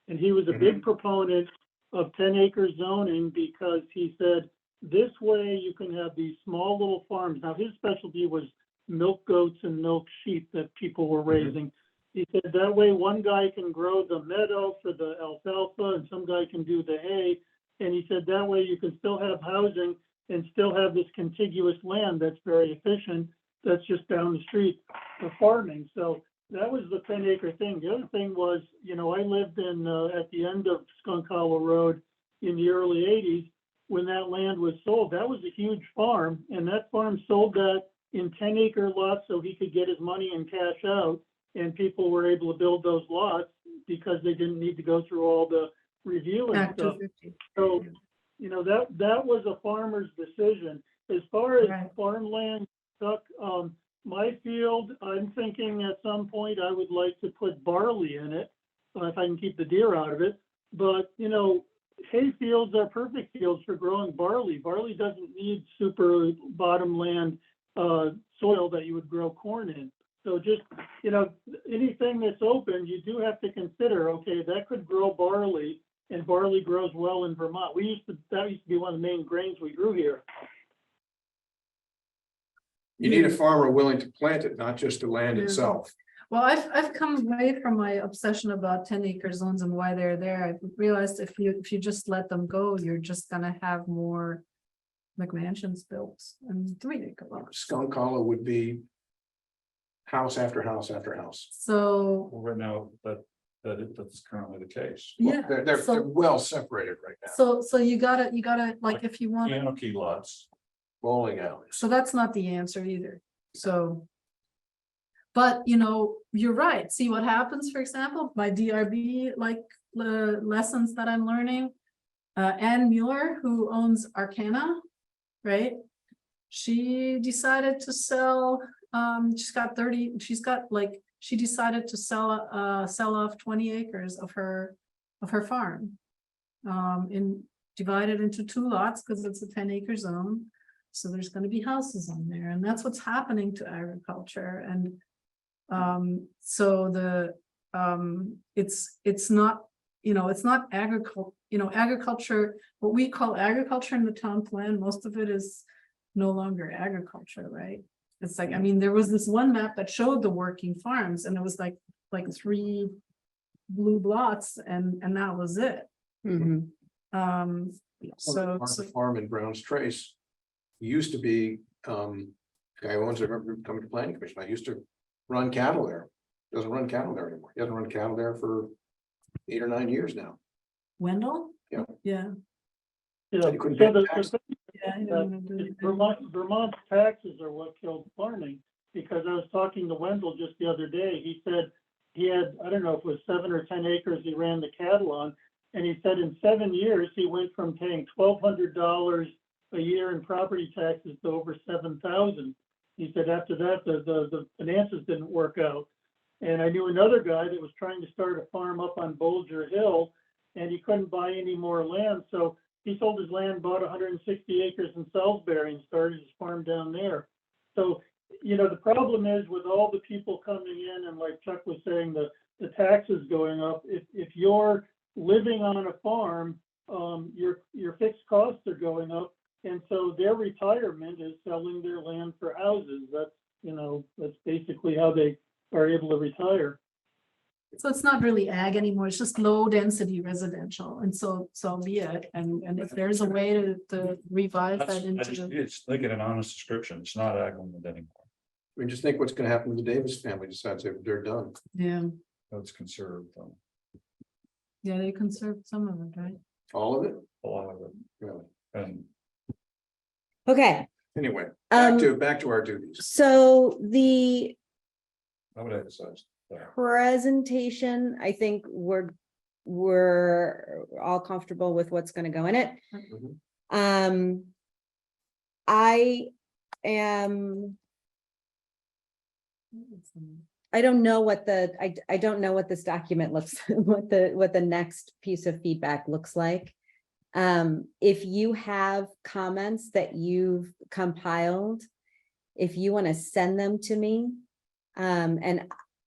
E: And he was a big proponent of 10-acre zoning because he said, this way you can have these small little farms. Now his specialty was milk goats and milk sheep that people were raising. He said that way one guy can grow the meadow for the alfalfa and some guy can do the hay. And he said that way you can still have housing and still have this contiguous land that's very efficient. That's just down the street for farming. So that was the 10-acre thing. The other thing was, I lived in at the end of Skunk Hollow Road in the early 80s when that land was sold. That was a huge farm, and that farm sold that in 10-acre lots so he could get his money and cash out, and people were able to build those lots because they didn't need to go through all the review and
C: Act
E: stuff.
C: 250.
E: So, that was a farmer's decision. As far as
C: Right.
E: farmland stuff, my field, I'm thinking at some point I would like to put barley in it, if I can keep the deer out of it. But, hay fields are perfect fields for growing barley. Barley doesn't need super bottomland soil that you would grow corn in. So just, anything that's open, you do have to consider, okay, that could grow barley, and barley grows well in Vermont. That used to be one of the main grains we grew here.
B: You need a farmer willing to plant it, not just the land
C: Yeah.
B: itself.
C: Well, I've come away from my obsession about 10-acre zones and why they're there. I've realized if you just let them go, you're just gonna have more McMansions built and 3-acre lots.
B: Skunk Hollow would be house after house after house.
C: So
D: Right now, that's currently the case.
C: Yeah,
B: They're
C: so,
B: well separated right now.
C: so you gotta, like, if you want,
D: Piano key lots.
B: Bowling alleys.
C: so that's not the answer either, so. But, you know, you're right, see what happens, for example, my DRB, like, the lessons that I'm learning. Ann Mueller, who owns Arcana, right? She decided to sell, she decided to sell off 20 acres of her farm. Divided into 2 lots, because it's a 10-acre zone. So there's gonna be houses on there, and that's what's happening to agriculture, and so it's not, you know, it's not agriculture, what we call agriculture in the town plan, most of it is no longer agriculture, right? It's like, I mean, there was this one map that showed the working farms, and it was like 3 blue blots, and that was it.
A: Mhm.
C: So
B: Farm in Brown's Trace used to be, guy who owns it, remember coming to planning commission, I used to run cattle there. Doesn't run cattle there anymore. He hasn't run cattle there for 8 or 9 years now.
C: Wendell?
B: Yeah.
C: Yeah.
E: Yeah,
B: Said he couldn't
E: so
B: pay
E: the
B: taxes.
C: Yeah, I don't know, do it.
E: Vermont's taxes are what killed farming, because I was talking to Wendell just the other day. He said he had, I don't know if it was 7 or 10 acres he ran the cattle on. And he said in 7 years, he went from paying $1,200 a year in property taxes to over $7,000. He said after that, the finances didn't work out. And I knew another guy that was trying to start a farm up on Bolger Hill, and he couldn't buy any more land. So he sold his land, bought 160 acres in Salisbury and started his farm down there. So, you know, the problem is with all the people coming in, and like Chuck was saying, the taxes going up, if you're living on a farm, your fixed costs are going up. And so their retirement is selling their land for houses. That's, you know, that's basically how they are able to retire.
C: So it's not really ag anymore, it's just low density residential, and so be it, and if there's a way to revive that into.
D: It's like an honest description, it's not ag land anymore,
B: I mean, just think what's gonna happen when the Davis family decides they're done.
C: Yeah,
D: it's conserved,
C: yeah, they conserved some of it, right?
B: All of it?
D: a lot of it,
B: Really?
D: and
A: Okay,
B: Anyway,
A: Um,
B: back to our duties.
A: so the
D: how would I decide? that?
A: presentation, I think we're all comfortable with what's gonna go in it.
B: Mhm.
A: I am. I don't know what I don't know what this document looks, what the next piece of feedback looks like. If you have comments that you've compiled, if you want to send them to me,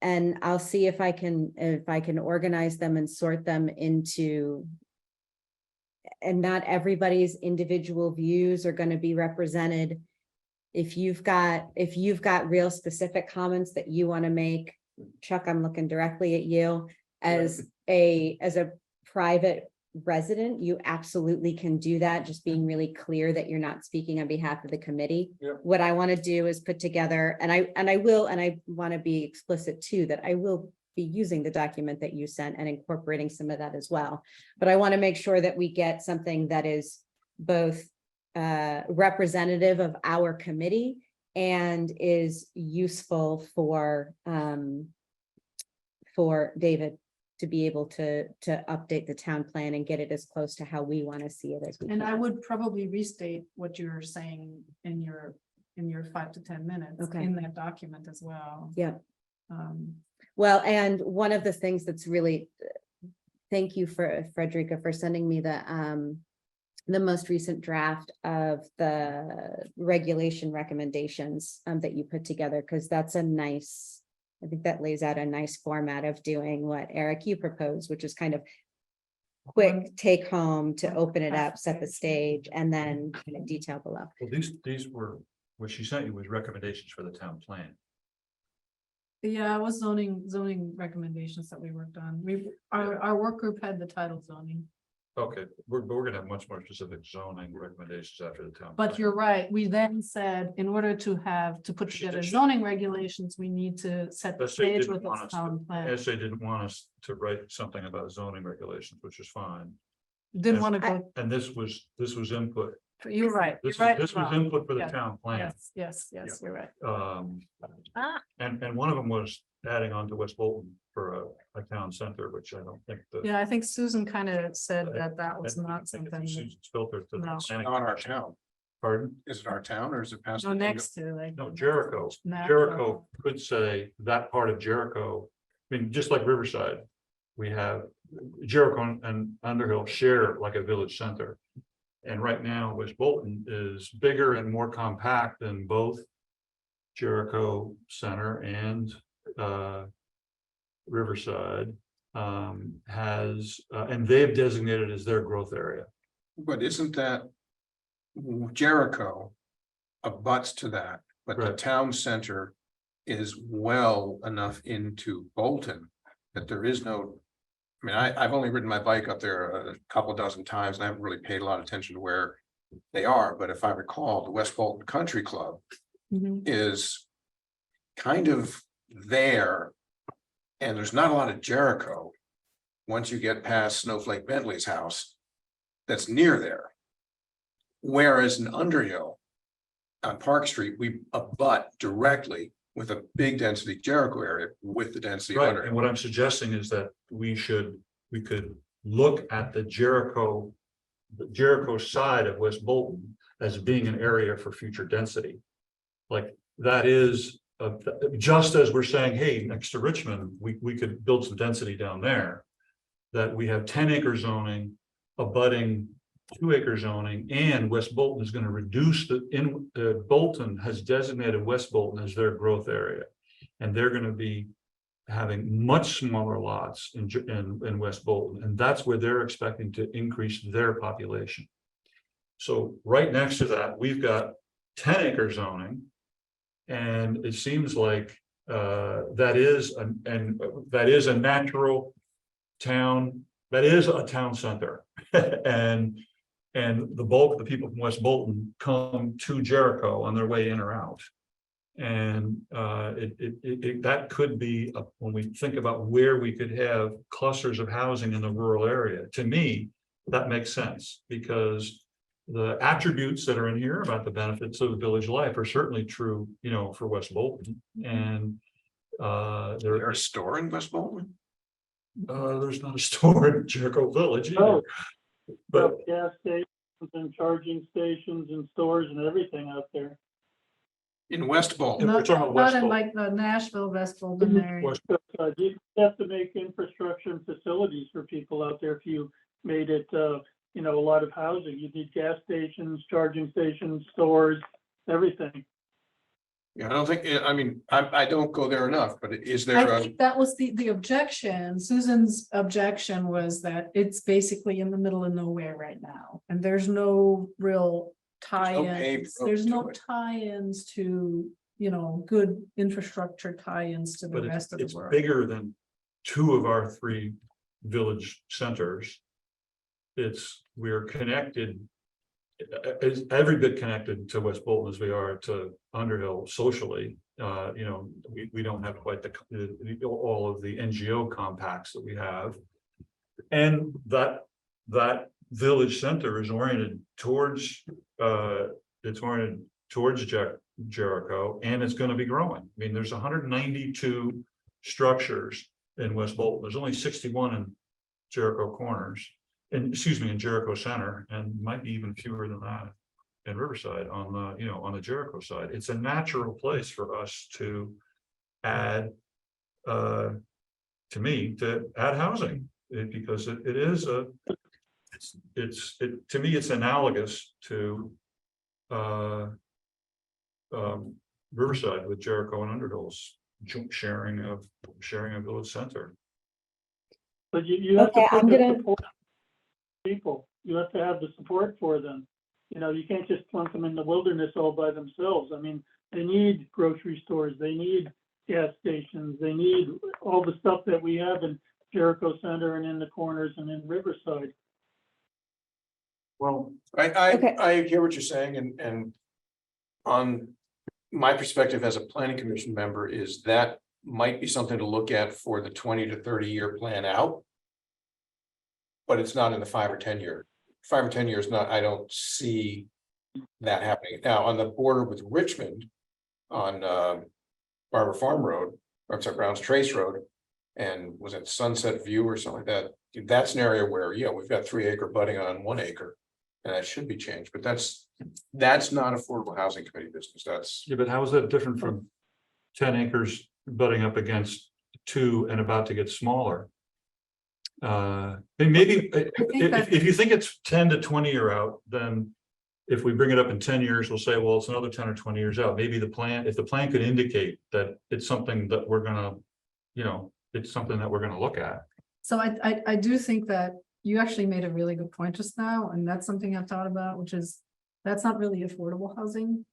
A: and I'll see if I can organize them and sort them into. And not everybody's individual views are going to be represented. If you've got real specific comments that you want to make, Chuck, I'm looking directly at you as a private resident, you absolutely can do that. Just being really clear that you're not speaking on behalf of the committee.
B: Yep.
A: What I want to do is put together, and I want to be explicit too, that I will be using the document that you sent and incorporating some of that as well. But I want to make sure that we get something that is both representative of our committee and is useful for David to be able to update the town plan and get it as close to how we want to see it as we
C: And
A: can.
C: I would probably restate what you're saying in your 5 to 10 minutes
A: Okay.
C: in that document as well.
A: Yeah.
C: Um,
A: Well, and one of the things that's really, thank you for Frederica for sending me the most recent draft of the regulation recommendations that you put together, because that's a nice, I think that lays out a nice format of doing what Eric, you proposed, which is kind of quick take home to open it up, set the stage, and then kind of detail below.
D: Well, these were, what she sent you was recommendations for the town plan.
C: Yeah, it was zoning recommendations that we worked on. Our work group had the title zoning.
D: Okay, we're gonna have much more specific zoning recommendations after the town.
C: But
D: plan.
C: you're right, we then said, in order to put together zoning regulations, we need to set the
D: Let's say
C: stage
D: didn't
C: with
D: want
C: the
D: us to-
C: town plan.
D: SA didn't want us to write something about zoning regulations, which is fine.
C: Didn't want to go,
D: And this was input.
C: you're right, you're
D: This
C: right.
D: this was
C: Ron.
D: input for the
C: Yeah.
D: town plan.
C: Yes, you're right.
D: Um, and one of them was adding on to West Bolton for a town center, which I don't think the.
C: Yeah, I think Susan kind of said that that was
D: I
C: not
D: think it's
C: something,
D: Susan's filter to the
C: No.
D: planning
B: Not our
D: commission.
B: town.
D: Pardon?
B: Is it our town or is it past?
C: no, next to like.
D: No, Jericho.
C: Natural.
D: Jericho could say that part of Jericho, I mean, just like Riverside. We have Jericho and Underhill share like a village center. And right now, West Bolton is bigger and more compact than both Jericho Center and Riverside has, and they've designated as their growth area.
B: But isn't that Jericho abuts to that, but the
D: Right.
B: town center is well enough into Bolton that there is no. I mean, I've only ridden my bike up there a couple dozen times and I haven't really paid a lot of attention to where they are, but if I recall, the West Bolton Country Club
C: Mhm.
B: is kind of there. And there's not a lot of Jericho. Once you get past Snowflake Bentley's house, that's near there. Whereas in Underhill, on Park Street, we abut directly with a big density Jericho area with the density of
D: Right, and
B: Underhill.
D: what I'm suggesting is that we could look at the Jericho side of West Bolton as being an area for future density. Like that is, just as we're saying, hey, next to Richmond, we could build some density down there. That we have 10-acre zoning, abutting 2-acre zoning, and West Bolton is going to reduce Bolton has designated West Bolton as their growth area. And they're going to be having much smaller lots in West Bolton, and that's where they're expecting to increase their population. So right next to that, we've got 10-acre zoning. And it seems like that is a natural town, that is a town center. And the bulk of the people from West Bolton come to Jericho on their way in or out. And that could be, when we think about where we could have clusters of housing in the rural area, to me, that makes sense, because the attributes that are in here about the benefits of the village life are certainly true, for West Bolton. And
B: There a store in West Bolton?
D: there's not a store in Jericho Village either.
E: Oh.
D: But
E: Gas stations and charging stations and stores and everything out there.
B: In West Bolton,
D: we're
C: Not
D: talking about
C: not
D: West
C: in
D: Bolton.
C: like the Nashville, West Bolton area.
D: West-
E: You have to make infrastructure and facilities for people out there. If you made it, a lot of housing, you need gas stations, charging stations, stores, everything.
B: yeah, I don't think, I mean, I don't go there enough, but is there
C: I
B: a,
C: think that was the objection. Susan's objection was that it's basically in the middle of nowhere right now, and there's no real
B: paved
C: tie-ins.
B: road
C: There's
B: to
C: no
B: it.
C: tie-ins to, good infrastructure tie-ins to the
D: But
C: rest of
D: it's
C: the world.
D: bigger than 2 of our 3 village centers. We're connected, is every bit connected to West Bolton as we are to Underhill socially. We don't have quite all of the NGO compacts that we have. And that village center is oriented towards, Jericho, and it's going to be growing. I mean, there's 192 structures in West Bolton. There's only 61 in Jericho Corners, in Jericho Center, and might be even fewer than that in Riverside on the Jericho side. It's a natural place for us to add, to add housing, because it is to me, it's analogous to Riverside with Jericho and Underhill's sharing a village center.
E: But you have to
A: Okay,
E: put
A: I'm
E: the
A: gonna-
E: support people, you have to have the support for them. You can't just plunk them in the wilderness all by themselves. I mean, they need grocery stores, they need gas stations, they need all the stuff that we have in Jericho Center and in the corners and in Riverside.
D: Well,
A: Okay.
B: I hear what you're saying and on my perspective as a planning commission member is that might be something to look at for the 20 to 30-year plan out. But it's not in the 5 or 10 year. 5 or 10 years, not, I don't see that happening. Now, on the border with Richmond, on Barber Farm Road, or I'm sorry, Brown's Trace Road, and was it Sunset View or something like that? That's an area where, yeah, we've got 3 acre budding on 1 acre. And that should be changed, but that's not affordable housing committee business. That's,
D: yeah, but how is that different from 10 acres butting up against 2 and about to get smaller? And maybe if you think it's 10 to 20 year out, then if we bring it up in 10 years, we'll say, well, it's another 10 or 20 years out. Maybe the plan, if the plan could indicate that it's something that we're gonna, it's something that we're gonna look at.
C: So I do think that you actually made a really good point just now, and that's something I've thought about, which is, that's not really affordable housing.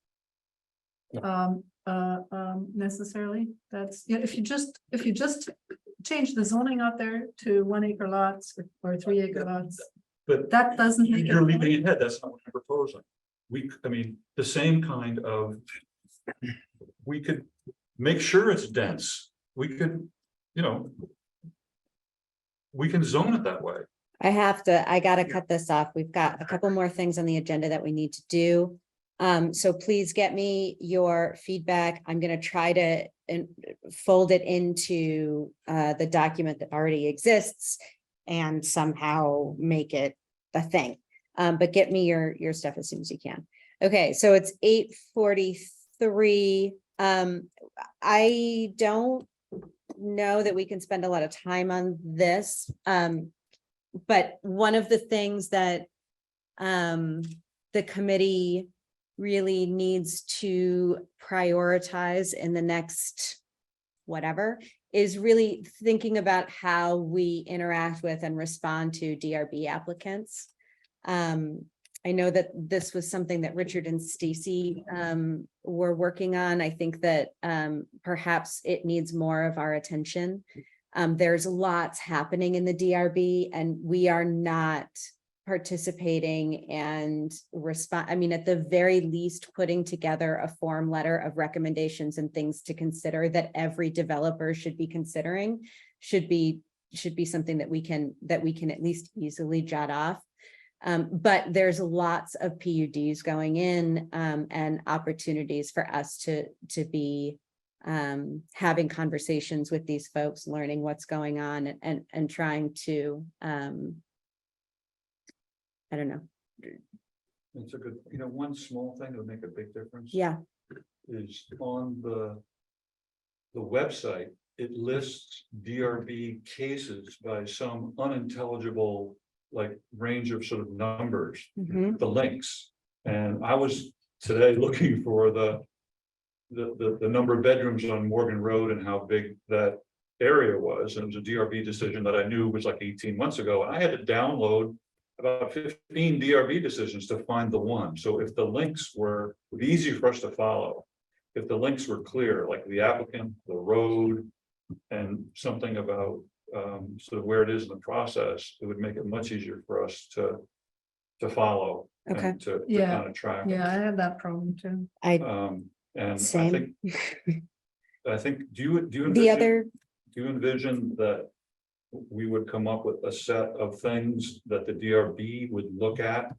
C: Necessarily, that's, yeah, if you just change the zoning out there to 1 acre lots or 3 acre lots,
D: But
C: that doesn't make
D: you're
C: it.
D: leaving ahead. That's not what I'm proposing. I mean, the same kind of, we could make sure it's dense. We could, we can zone it that way.
A: I gotta cut this off. We've got a couple more things on the agenda that we need to do. So please get me your feedback. I'm gonna try to fold it into the document that already exists and somehow make it a thing. But get me your stuff as soon as you can. Okay, so it's 8:43. I don't know that we can spend a lot of time on this. But one of the things that the committee really needs to prioritize in the next whatever is really thinking about how we interact with and respond to DRB applicants. I know that this was something that Richard and Stacy were working on. I think that perhaps it needs more of our attention. There's lots happening in the DRB and we are not participating and respond. I mean, at the very least, putting together a form letter of recommendations and things to consider that every developer should be considering should be something that we can at least easily jot off. But there's lots of PUDs going in and opportunities for us to be having conversations with these folks, learning what's going on and trying to, I don't know.
D: It's a good, one small thing that would make a big difference.
A: Yeah.
D: Is on the website, it lists DRB cases by some unintelligible range of sort of numbers,
A: Mhm.
D: the links. And I was today looking for the number of bedrooms on Morgan Road and how big that area was. And it was a DRB decision that I knew was 18 months ago. And I had to download about 15 DRB decisions to find the one. So if the links were easy for us to follow, if the links were clear, like the applicant, the road, and something about sort of where it is in the process, it would make it much easier for us to follow.
A: Okay.
D: And to
C: Yeah.
D: kind of track.
C: Yeah, I had that problem too.
D: And
A: Same.
D: I think, do you envision that we would come up with a set of things that the DRB would look at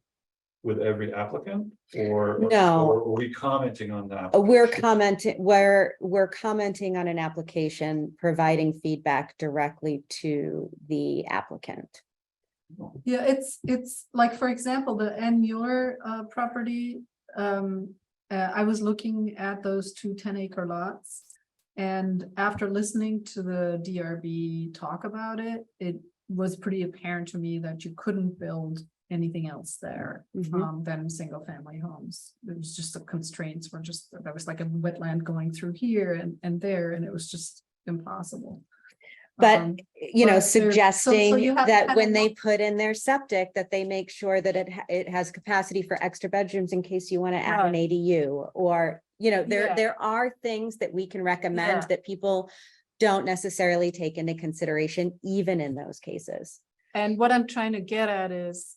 D: with every applicant, or
A: No.
D: or are we commenting on that?
A: We're commenting on an application, providing feedback directly to the applicant.
C: Yeah, it's like, for example, the N Mueller property. I was looking at those 2 10-acre lots. And after listening to the DRB talk about it, it was pretty apparent to me that you couldn't build anything else there than single family homes. It was just the constraints were just, there was like a wetland going through here and there, and it was just impossible.
A: But, suggesting
C: you have
A: that
C: kind
A: when
C: of
A: they put in their septic, that they make sure that it has capacity for extra bedrooms in case you want to add an ADU, or, there are things that we can recommend that people don't necessarily take into consideration, even in those cases.
C: And what I'm trying to get at is,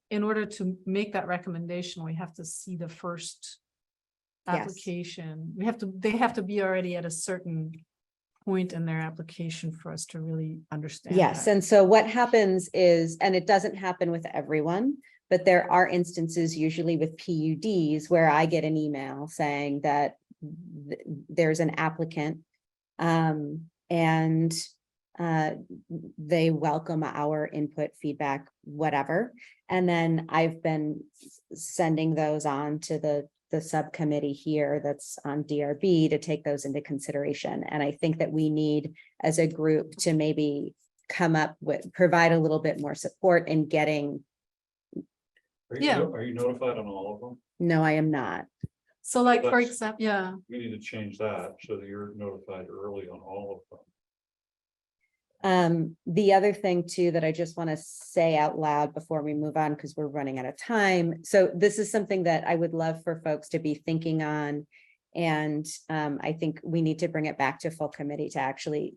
C: in order to make that recommendation, we have to see the first
A: Yes.
C: application. They have to be already at a certain point in their application for us to really understand.
A: Yes,
C: that.
A: and so what happens is, and it doesn't happen with everyone, but there are instances usually with PUDs where I get an email saying that there's an applicant and they welcome our input, feedback, whatever. And then I've been sending those on to the subcommittee here that's on DRB to take those into consideration. And I think that we need, as a group, to maybe come up with, provide a little bit more support in getting,
C: Yeah.
D: Are you notified on all of them?
A: no, I am not.
C: So like, for
D: That's-
C: example, yeah,
D: We need to change that so that you're notified early on all of them.
A: The other thing too, that I just want to say out loud before we move on, because we're running out of time. So this is something that I would love for folks to be thinking on. And I think we need to bring it back to full committee to actually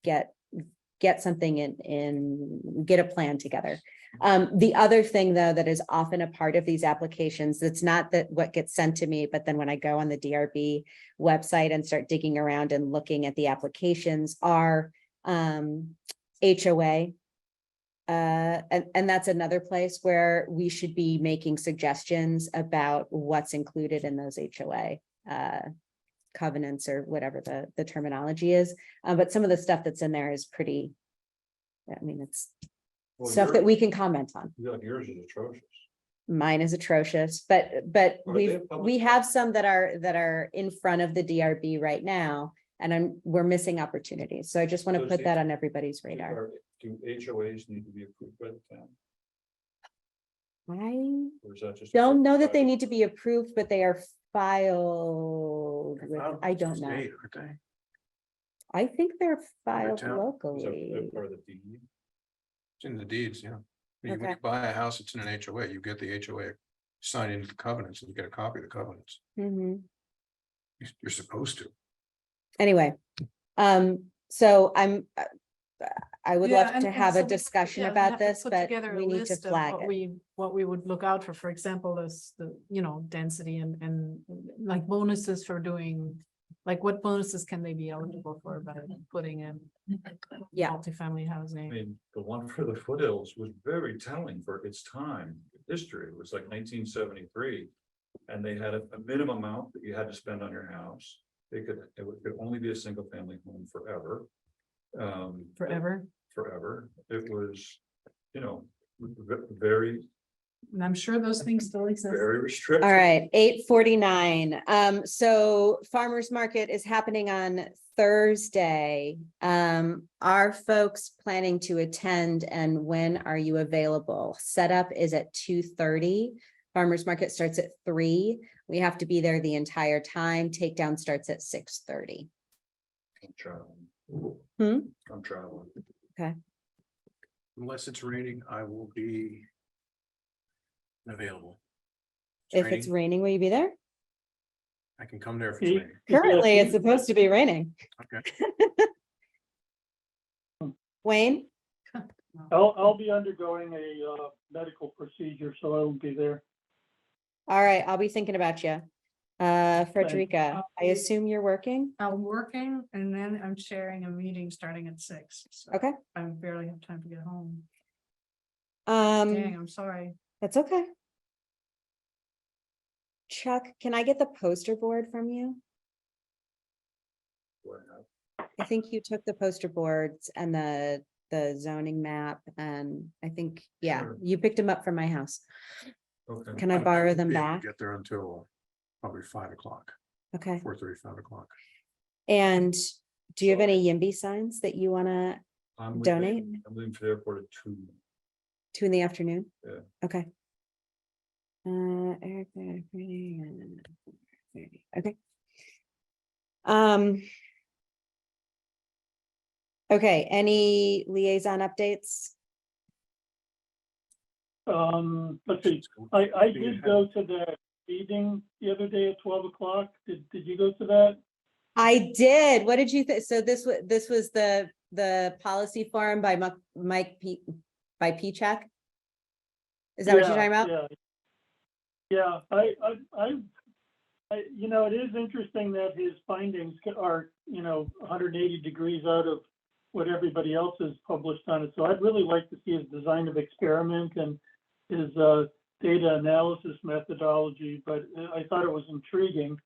A: get something get a plan together. The other thing, though, that is often a part of these applications, it's not that what gets sent to me, but then when I go on the DRB website and start digging around and looking at the applications are HOA. And that's another place where we should be making suggestions about what's included in those HOA covenants or whatever the terminology is. But some of the stuff that's in there is pretty, I mean, it's
D: Well,
A: stuff that we can comment on.
D: Yours is atrocious.
A: Mine is atrocious, but
D: Are they
A: we
D: public?
A: have some that are in front of the DRB right now. And we're missing opportunities. So I just want to
D: Those
A: put that
D: H-
A: on everybody's radar.
D: Do HOAs need to be approved by the town?
A: I
D: Or is that just?
A: don't know that they
D: private?
A: need to be approved, but they are filed with, I don't know.
B: State, aren't they?
A: I think they're filed
B: town?
D: Is that
A: locally.
D: part of the deed?
B: It's in the deeds, yeah. When
A: Okay.
B: you buy a house, it's in an HOA, you get the HOA signed into the covenants and you get a copy of the covenants.
A: Mhm.
B: You're supposed to.
A: Anyway, so I would
C: Yeah,
A: love
C: and-
A: to
C: and
A: have
C: so
A: a
C: we-
A: discussion
C: yeah, we
A: about
C: have to
A: this,
C: put
A: but
C: together a
A: we need to
C: list of
A: flag
C: what
A: it.
C: what we would look out for example, the density and like bonuses for doing, like what bonuses can they be eligible for by putting in
A: Yeah.
C: multifamily
D: I
C: housing?
D: mean, the one for the foothills was very telling for its time, history. It was like 1973. And they had a minimum amount that you had to spend on your house. It could only be a single family home forever.
C: Forever,
D: Forever. It was, very,
C: and I'm sure those things still exist.
D: very restrictive.
A: All right, 8:49. So farmer's market is happening on Thursday. Are folks planning to attend and when are you available? Setup is at 2:30. Farmer's market starts at 3. We have to be there the entire time. Takedown starts at 6:30.
D: I'm traveling.
A: Hmm?
D: I'm traveling.
B: Unless it's raining, I will be available.
A: If it's raining, will you be there?
B: I can come there if it's
E: He-
B: raining.
A: Currently, it's supposed to be raining.
B: Okay.
A: Wayne?
E: I'll be undergoing a medical procedure, so I won't be there.
A: All right, I'll be thinking about you. Frederica, I assume you're working?
C: I'm working and then I'm sharing a meeting starting at 6. So
A: Okay.
C: I barely have time to get home. Dang, I'm sorry.
A: That's okay. Chuck, can I get the poster board from you? I think you took the poster boards and the zoning map and I think, yeah,
D: Sure.
A: you picked them up from my house.
D: Okay.
A: Can I borrow
B: won't
A: them
B: be able to
A: back?
B: Get there until probably 5 o'clock,
A: Okay.
B: 4:30, 5 o'clock.
A: And do you have
D: So-
A: any YIMBY signs that you wanna
D: I'm
A: donate?
D: I'm leaving for the airport at 2.
A: 2 in the afternoon?
D: Yeah.
A: Okay. Eric, okay. Okay, any liaison updates?
E: Let's see, I did go to the meeting the other day at 12 o'clock. Did you go to that?
A: I did. What did you think? So this was the policy forum by Mike P by P-Check? Is that what you're talking about?
E: Yeah, it is interesting that his findings are, 180 degrees out of what everybody else has published on it. So I'd really like to see his design of experiment and his data analysis methodology, but I thought it was intriguing.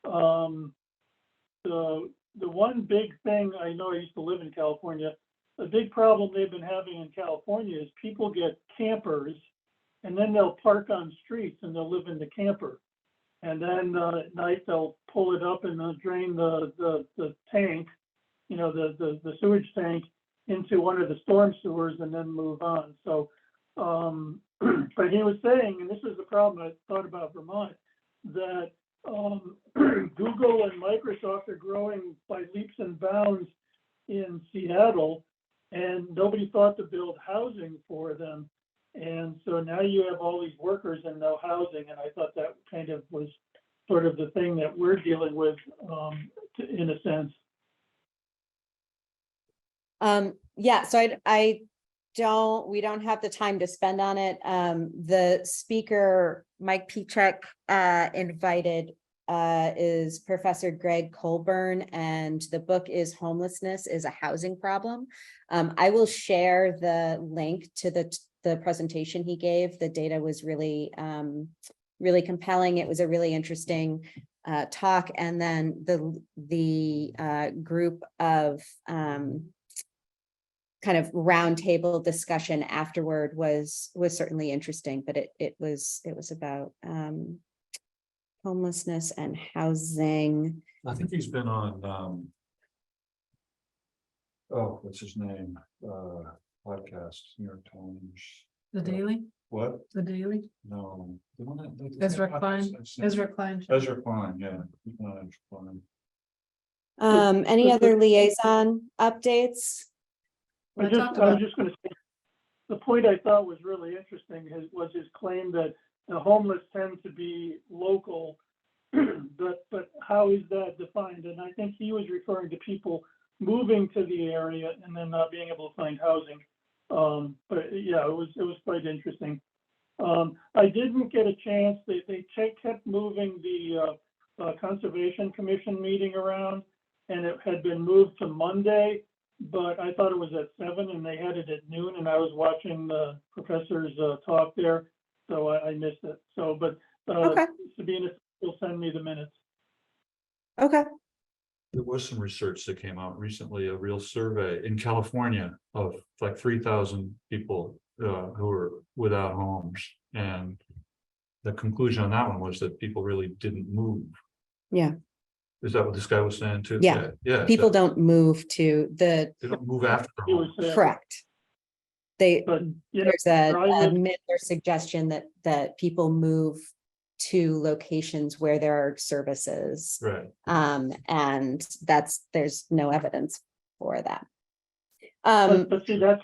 E: The one big thing, I know I used to live in California, a big problem they've been having in California is people get campers and then they'll park on streets and they'll live in the camper. And then at night they'll pull it up and they'll drain the tank, the sewage tank into one of the storm sewers and then move on. So, but he was saying, and this is the problem I thought about Vermont, that Google and Microsoft are growing by leaps and bounds in Seattle, and nobody thought to build housing for them. And so now you have all these workers and no housing, and I thought that kind of was sort of the thing that we're dealing with in a sense.
A: Yeah, so we don't have the time to spend on it. The speaker, Mike Petrek, invited is Professor Greg Colburn, and the book is Homelessness is a Housing Problem. I will share the link to the presentation he gave. The data was really, really compelling. It was a really interesting talk. And then the group of kind of roundtable discussion afterward was certainly interesting, but it was about homelessness and housing.
D: I think he's been on, what's his name? Podcast, New York Times.
C: The Daily,
D: What?
C: the Daily,
D: No. The one that-
C: Ezra Klein, Ezra Klein.
D: Ezra Klein, yeah. He's not Ezra Klein.
A: Any other liaison updates?
E: I was just going to say, the point I thought was really interesting was his claim that the homeless tend to be local, but how is that defined? And I think he was referring to people moving to the area and then not being able to find housing. But yeah, it was quite interesting. I didn't get a chance. They kept moving the Conservation Commission meeting around, and it had been moved to Monday, but I thought it was at 7 and they had it at noon, and I was watching the professor's talk there, so I missed it. So, but
A: Okay.
E: Sabina will send me the minutes.
A: Okay.
D: There was some research that came out recently, a real survey in California of like 3,000 people who were without homes. And the conclusion on that one was that people really didn't move.
A: Yeah.
D: Is that what this guy was saying too?
A: Yeah.
D: Yeah.
A: People don't move to the
D: They don't move after their homes.
A: correct.
E: But yeah,
A: There's a
E: private-
A: myth or suggestion that people move to locations where there are services.
D: Right.
A: And there's no evidence for that.
E: but see, that's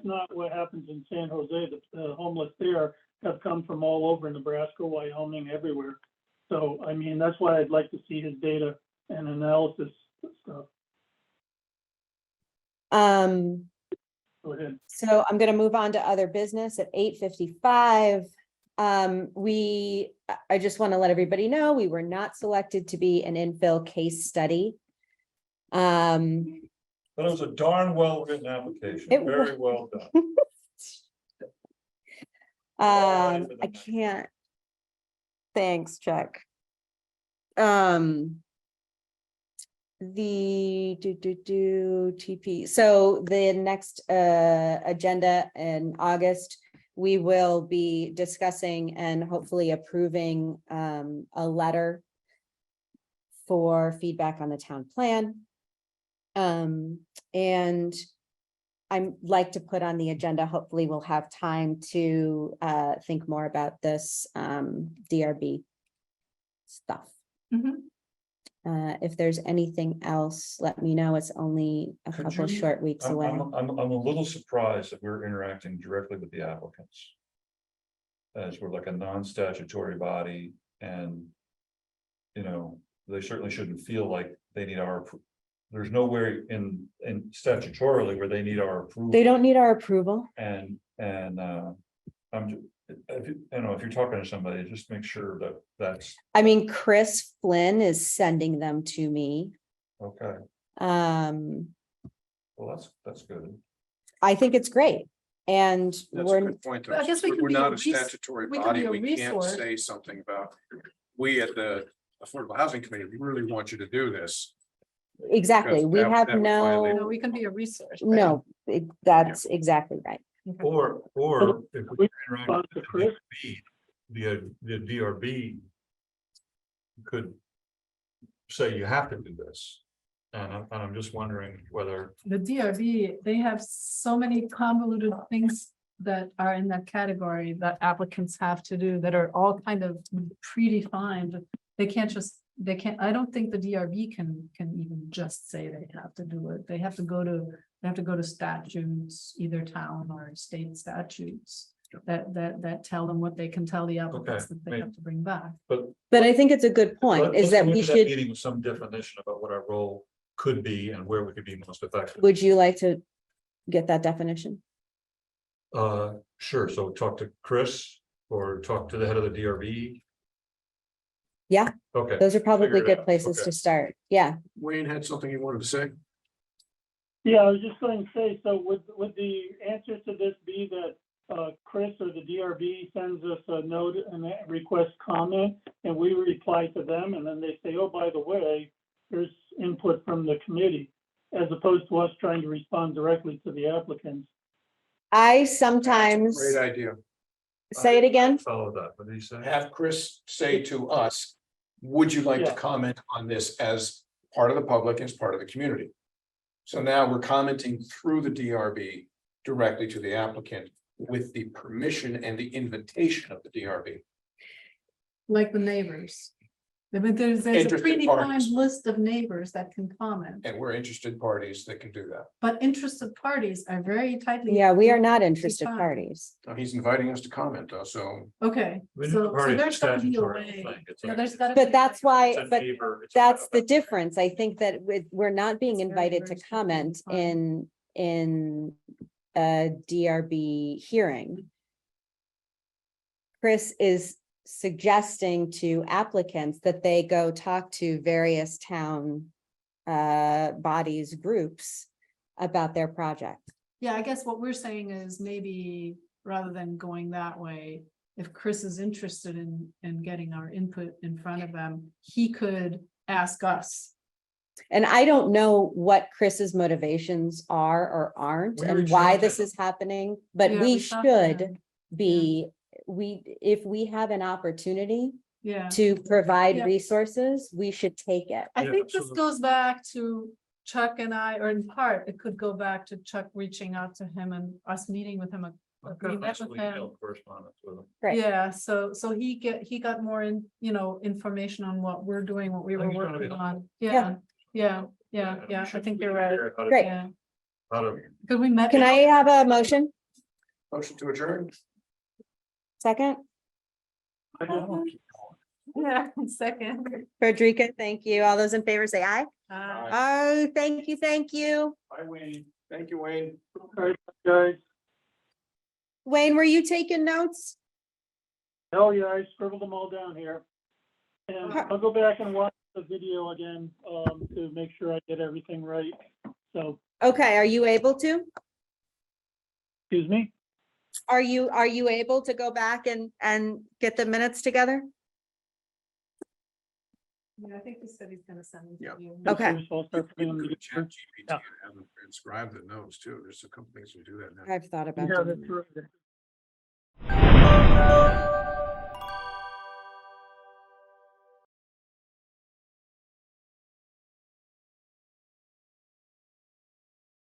E: not what happens in San Jose. The homeless there have come from all over Nebraska, Wyoming, everywhere. So, I mean, that's why I'd like to see his data and analysis stuff. Go ahead.
A: So I'm going to move on to other business at 8:55. I just want to let everybody know we were not selected to be an infill case study.
D: But it was a darn well written application.
A: It
D: Very well done.
A: I can't. Thanks, Chuck. The TP. So the next agenda in August, we will be discussing and hopefully approving a letter for feedback on the town plan. And I'd like to put on the agenda, hopefully we'll have time to think more about this DRB stuff. If there's anything else, let me know. It's only a
D: Could
A: couple
D: you-
A: short weeks away.
D: I'm a little surprised that we're interacting directly with the applicants. As we're like a non-statutory body, and they certainly shouldn't feel like they need our. There's nowhere in statutorily where they need our approval.
A: They don't need our approval.
D: And If you, I don't know, if you're talking to somebody, just make sure that that's
A: I mean, Chris Flynn is sending them to me.
D: okay.
A: Um,
D: Well, that's good.
A: I think it's great. And
B: That's a
A: we're,
B: good point.
C: I guess we
B: though.
C: can
B: We're
C: be a
B: not a
C: res-
B: statutory
C: we can
B: body.
C: be a
B: We can't
C: resource.
B: say something about, we at the Affordable Housing Committee, we really want you to do this.
A: exactly,
B: Because
A: we
B: that-
A: have
B: that would violate-
C: No, we can be a resource. right?
A: no, that's exactly right.
D: Or if we
E: We
D: interact
E: respond to
D: with
E: Chris.
D: the DRB could say you have to do this. And I'm just wondering whether,
C: The DRB, they have so many convoluted things that are in that category that applicants have to do that are all kind of predefined. They can't just, I don't think the DRB can even just say they have to do it. They have to go to statutes, either town or state statutes. That tell them what they can tell the applicants that they
D: maybe.
C: have to bring back.
D: but.
A: But I think it's a good point,
D: let's
A: is that
D: go
A: we
D: into
A: should,
D: Meeting with some definition about what our role could be and where we could be most effective.
A: would you like to get that definition?
D: Sure, so talk to Chris or talk to the head of the DRB.
A: Yeah.
D: Okay.
A: Those are probably
D: figure it
A: good
D: out.
A: places
D: Okay.
A: to start. Yeah.
B: Wayne had something he wanted to say.
E: Yeah, I was just going to say, so would the answer to this be that Chris or the DRB sends us a note and a request comment, and we reply to them, and then they say, oh, by the way, here's input from the committee, as opposed to us trying to respond directly to the applicants?
A: I sometimes,
B: Great idea.
A: say it again.
D: Follow that, what did he say?
B: Have Chris say to us, would you like to
E: Yeah.
B: comment on this as part of the public, as part of the community? So now we're commenting through the DRB directly to the applicant with the permission and the invitation of the DRB.
C: Like the neighbors. There's a
B: Interested
C: predefined
B: parties.
C: list of neighbors that can comment,
B: And we're interested parties that can do that.
C: but interested parties are very tightly.
A: Yeah, we are not interested
C: Defined.
A: parties.
B: Now, he's inviting us to comment though, so
C: Okay,
D: We need
C: so
D: to party
C: there's gotta be a
D: statutory
C: way.
D: thing. It's
C: Yeah,
D: like-
C: there's gotta
A: But
C: be-
A: that's why,
D: it's a
A: but
D: neighbor, it's
A: that's the
D: about-
A: difference. I think that we're not being
C: It's very,
A: invited
C: very
A: to
C: strictly
A: comment
C: defined.
A: in a DRB hearing. Chris is suggesting to applicants that they go talk to various town bodies, groups about their project.
C: Yeah, I guess what we're saying is maybe rather than going that way, if Chris is interested in getting our input in front of them, he could ask us.
A: And I don't know what Chris's motivations are or aren't
D: We
A: and
D: reached
A: why
D: out to
A: this
D: him.
A: is happening, but
C: Yeah,
A: we
C: we talked to him.
A: should be, if we have an opportunity
C: Yeah,
A: to provide
C: Yeah.
A: resources, we should take it.
C: I
D: Yeah,
C: think this
D: absolutely.
C: goes back to Chuck and I, or in part, it could go back to Chuck reaching out to him and us meeting with him.
D: I've
C: We
D: got
C: met
D: nice
C: with him.
D: email correspondence with him.
A: Right.
C: Yeah, so he got more information on what we're doing, what we
D: I
C: were
D: think it's gonna be
C: working
D: helpful.
C: on. Yeah,
D: we
C: I
D: should-
C: think
D: we
C: you're
D: should
C: right.
D: figure out how to-
A: Great.
C: Yeah,
D: How to,
C: because we met.
A: Can I have a motion?
B: motion to adjourn.
A: Second?
E: I don't-
C: Yeah, second.
A: Frederica, thank you. All those in favor say aye. Oh, thank you, thank you.
B: Bye, Wayne. Thank you, Wayne.
E: All right, guys.
A: Wayne, were you taking notes?
E: Hell yeah, I scribbled them all down here. And I'll go back and watch the video again, to make sure I get everything right. So,
A: Okay, are you able to?
E: excuse me?
A: Are you able to go back and get the minutes together?
C: Yeah, I think he said he's gonna send them
B: Yeah.
C: to you.
A: Okay.
E: So I'll start putting them
B: Go to
E: together.
B: ChatGPT and have them transcribe the notes too. There's a couple things we do that now.
A: I've thought about
E: Yeah,
A: doing
E: that's
A: that.
E: right.